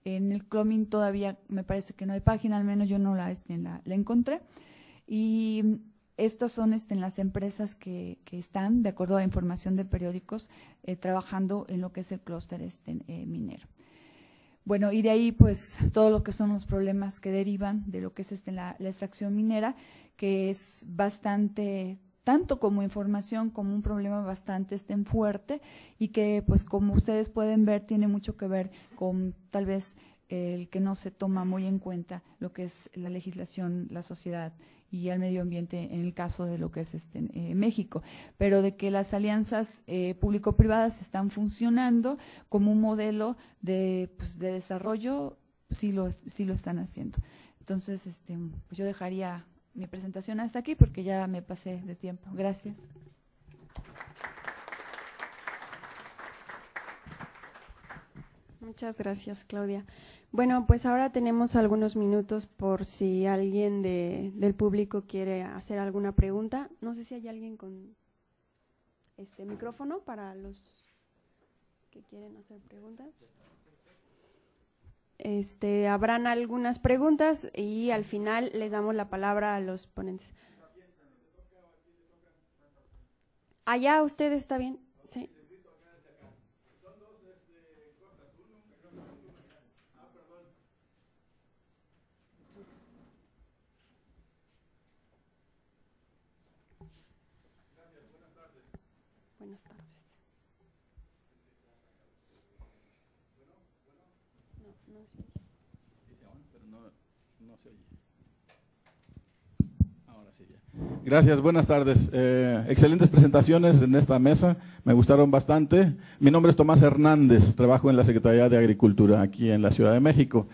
En el CLOMIN todavía me parece que no hay página, al menos yo no la encontré. Y estas son las empresas que están, de acuerdo a información de periódicos, trabajando en lo que es el clúster minero. Bueno, y de ahí pues todo lo que son los problemas que derivan de lo que es la extracción minera, que es bastante, tanto como información, como un problema bastante fuerte y que pues como ustedes pueden ver tiene mucho que ver con tal vez el que no se toma muy en cuenta lo que es la legislación, la sociedad y el medio ambiente en el caso de lo que es México, pero de que las alianzas público-privadas están funcionando como un modelo de desarrollo, sí lo están haciendo. Entonces, pues yo dejaría mi presentación hasta aquí porque ya me pasé de tiempo. Gracias. Muchas gracias, Claudia. Bueno, pues ahora tenemos algunos minutos por si alguien del público quiere hacer alguna pregunta. No sé si hay alguien con micrófono para los que quieren hacer preguntas. Habrán algunas preguntas y al final les damos la palabra a los ponentes. Allá usted está bien, sí. Buenas tardes. Gracias, buenas tardes. Excelentes presentaciones en esta mesa, me gustaron bastante. Mi nombre es Tomás Hernández, trabajo en la Secretaría de Agricultura aquí en la Ciudad de México.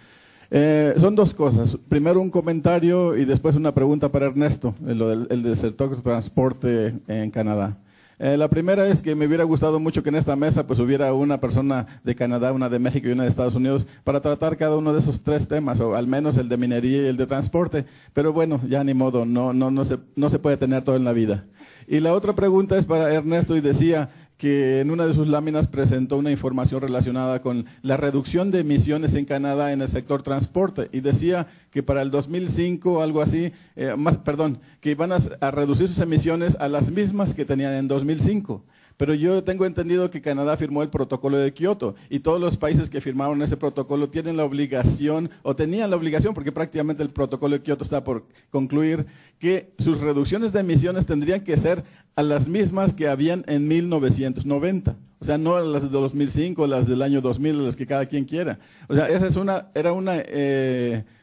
Son dos cosas, primero un comentario y después una pregunta para Ernesto, el del sector transporte en Canadá. La primera es que me hubiera gustado mucho que en esta mesa pues hubiera una persona de Canadá, una de México y una de Estados Unidos para tratar cada uno de esos tres temas, o al menos el de minería y el de transporte, pero bueno, ya ni modo, no se puede tener todo en la vida. Y la otra pregunta es para Ernesto y decía que en una de sus láminas presentó una información relacionada con la reducción de emisiones en Canadá en el sector transporte y decía que para el 2005 algo así, que iban a reducir sus emisiones a las mismas que tenían en 2005. Pero yo tengo entendido que Canadá firmó el protocolo de Kioto y todos los países que firmaron ese protocolo tienen la obligación, o tenían la obligación, porque prácticamente el protocolo de Kioto está por concluir, que sus reducciones de emisiones tendrían que ser a las mismas que habían en 1990. O sea, no las de 2005, las del año 2000, las que cada quien quiera. O sea, esa era una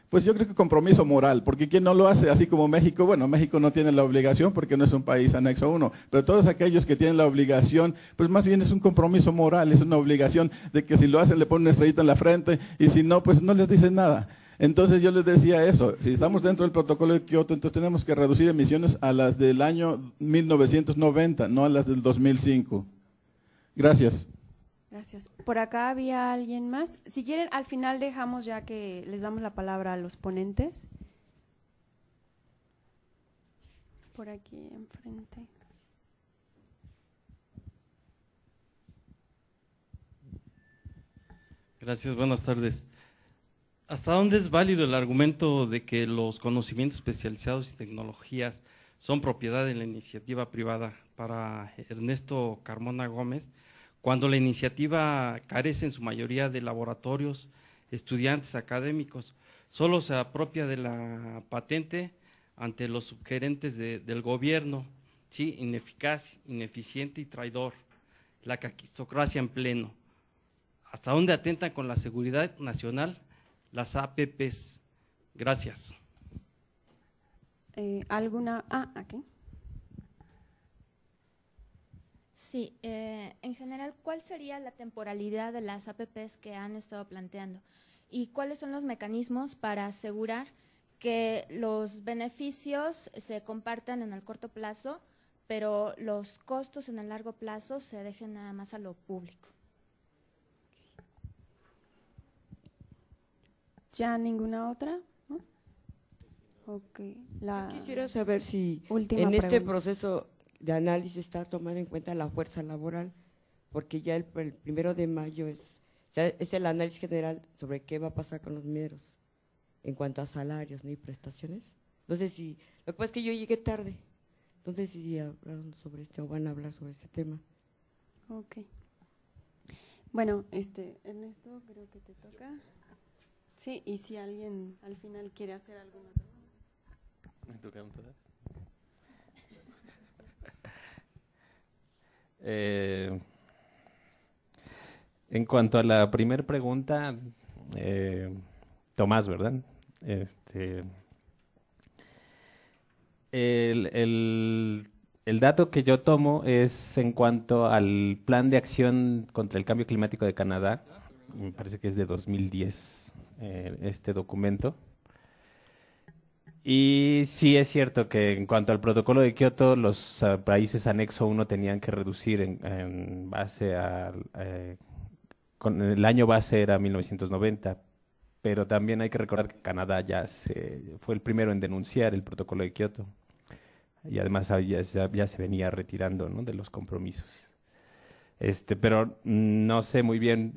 pues yo creo que compromiso moral, porque quien no lo hace, así como México, bueno, México no tiene la obligación porque no es un país anexo 1, pero todos aquellos que tienen la obligación, pues más bien es un compromiso moral, es una obligación de que si lo hacen le ponen una estrellita en la frente y si no, pues no les dicen nada. Entonces yo les decía eso, si estamos dentro del protocolo de Kioto, entonces tenemos que reducir emisiones a las del año 1990, no a las del 2005. Gracias. Gracias. Por acá había alguien más. Si quieren, al final dejamos ya que les damos la palabra a los ponentes. Por aquí enfrente. Gracias, buenas tardes. ¿Hasta dónde es válido el argumento de que los conocimientos especializados y tecnologías son propiedad de la iniciativa privada para Ernesto Carmona Gómez, cuando la iniciativa carece en su mayoría de laboratorios, estudiantes académicos? Solo se apropia de la patente ante los subgerentes del gobierno, ¿sí? Ineficaz, ineficiente y traidor, la caquistocracia en pleno. ¿Hasta dónde atentan con la seguridad nacional las APPs? Gracias. ¿Alguna? Aquí. Sí, en general, ¿cuál sería la temporalidad de las APPs que han estado planteando? ¿Y cuáles son los mecanismos para asegurar que los beneficios se compartan en el corto plazo, pero los costos en el largo plazo se dejen nada más a lo público? ¿Ya ninguna otra? ¿No? Okay. Yo quisiera saber si Última en este pregunta. proceso de análisis está tomando en cuenta la fuerza laboral, porque ya el 1 de mayo es el análisis general sobre qué va a pasar con los mineros en cuanto a salarios, ¿no? Y prestaciones. No sé si, lo que pasa es que yo llegué tarde, entonces si hablaron sobre esto o van a hablar sobre este tema. Ok. Bueno, Ernesto, creo que te toca. Sí, y si alguien al final quiere hacer alguna pregunta. ¿Me toca preguntar? En cuanto a la primera pregunta, Tomás, ¿verdad? El dato que yo tomo es en cuanto al Plan de Acción contra el Cambio Climático de Canadá. Me parece que es de 2010 este documento. Y sí es cierto que en cuanto al protocolo de Kioto, los países anexo 1 tenían que reducir en base con el año base era 1990, pero también hay que recordar que Canadá fue el primero en denunciar el protocolo de Kioto y además ya se venía retirando, ¿no?, de los compromisos. Pero no sé muy bien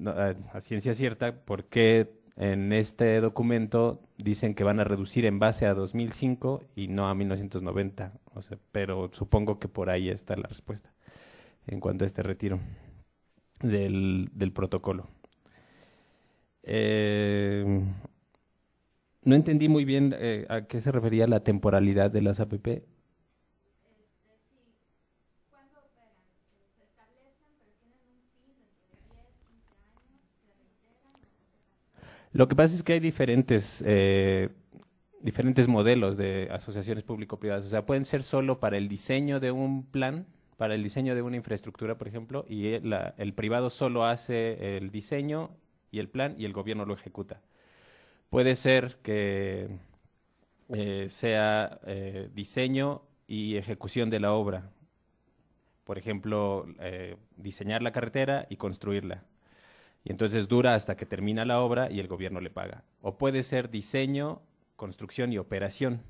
a ciencia cierta por qué en este documento dicen que van a reducir en base a 2005 y no a 1990, o sea, pero supongo que por ahí está la respuesta en cuanto a este retiro del protocolo. No entendí muy bien a qué se refería la temporalidad de las APP. Lo que pasa es que hay diferentes modelos de asociaciones público-privadas. O sea, pueden ser solo para el diseño de un plan, para el diseño de una infraestructura, por ejemplo, y el privado solo hace el diseño y el plan y el gobierno lo ejecuta. Puede ser que sea diseño y ejecución de la obra. Por ejemplo, diseñar la carretera y construirla. Y entonces dura hasta que termina la obra y el gobierno le paga. O puede ser diseño, construcción y operación,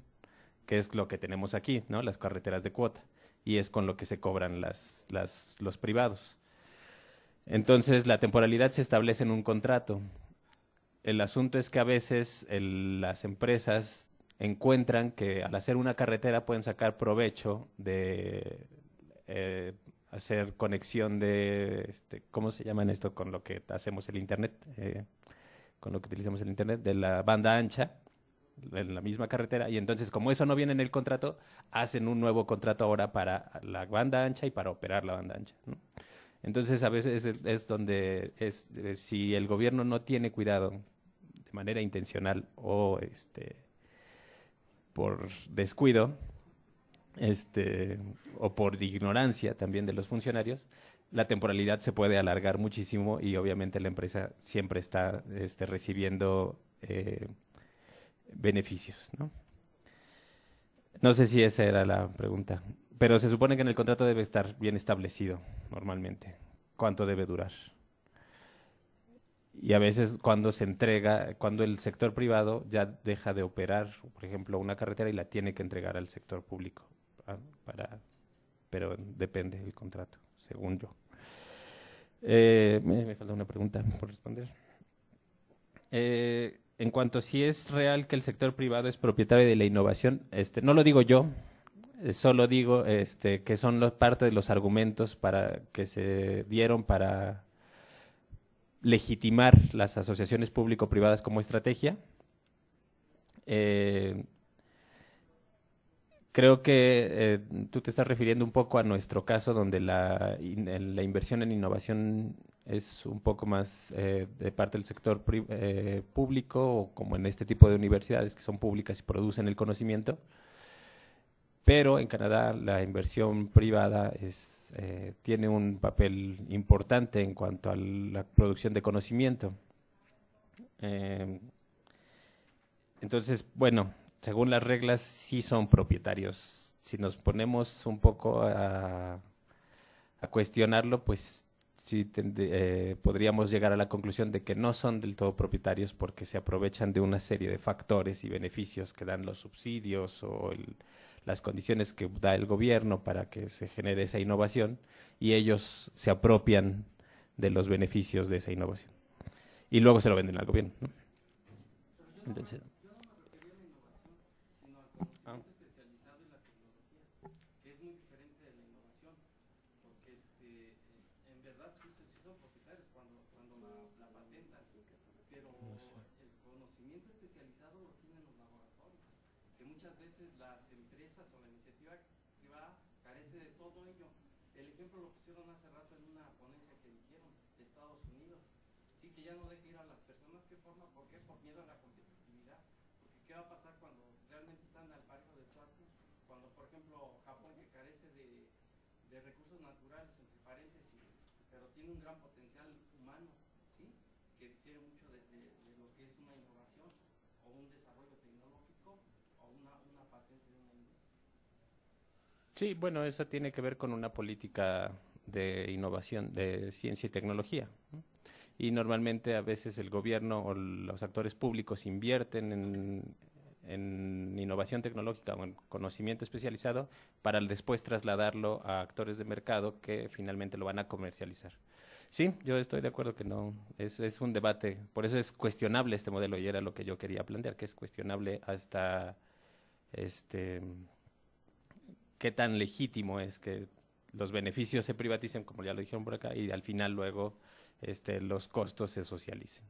que es lo que tenemos aquí, ¿no? Las carreteras de cuota. Y es con lo que se cobran los privados. Entonces, la temporalidad se establece en un contrato. El asunto es que a veces las empresas encuentran que al hacer una carretera pueden sacar provecho de hacer conexión de, ¿cómo se llaman esto? Con lo que hacemos el Internet, con lo que utilizamos el Internet, de la banda ancha, en la misma carretera, y entonces como eso no viene en el contrato, hacen un nuevo contrato ahora para la banda ancha y para operar la banda ancha, ¿no? Entonces a veces es donde si el gobierno no tiene cuidado de manera intencional o por descuido, o por ignorancia también de los funcionarios, la temporalidad se puede alargar muchísimo y obviamente la empresa siempre está recibiendo beneficios, ¿no? No sé si esa era la pregunta, pero se supone que en el contrato debe estar bien establecido normalmente cuánto debe durar. Y a veces cuando se entrega, cuando el sector privado ya deja de operar, por ejemplo, una carretera y la tiene que entregar al sector público, pero depende del contrato, según yo. Me falta una pregunta por responder. En cuanto a si es real que el sector privado es propietario de la innovación, no lo digo yo, solo digo que son parte de los argumentos que se dieron para legitimar las asociaciones público-privadas como estrategia. Creo que tú te estás refiriendo un poco a nuestro caso donde la inversión en innovación es un poco más de parte del sector público, o como en este tipo de universidades que son públicas y producen el conocimiento. Pero en Canadá la inversión privada tiene un papel importante en cuanto a la producción de conocimiento. Entonces, bueno, según las reglas sí son propietarios. Si nos ponemos un poco a cuestionarlo, pues sí podríamos llegar a la conclusión de que no son del todo propietarios porque se aprovechan de una serie de factores y beneficios que dan los subsidios o las condiciones que da el gobierno para que se genere esa innovación, y ellos se apropian de los beneficios de esa innovación y luego se lo venden al gobierno, ¿no? Entonces, sí, bueno, eso tiene que ver con una política de innovación, de ciencia y tecnología, ¿no? Y normalmente a veces el gobierno o los actores públicos invierten en innovación tecnológica o en conocimiento especializado para después trasladarlo a actores de mercado que finalmente lo van a comercializar. Sí, yo estoy de acuerdo que no, es un debate, por eso es cuestionable este modelo y era lo que yo quería plantear, que es cuestionable hasta qué tan legítimo es que los beneficios se privaticen, como ya lo dijeron por acá, y al final luego los costos se socialicen.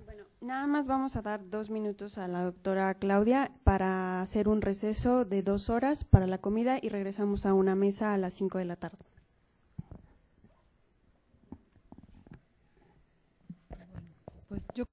Bueno, nada más vamos a dar 2 minutos a la doctora Claudia para hacer un receso de 2 horas para la comida y regresamos a una mesa a las 5 de la tarde. Pues yo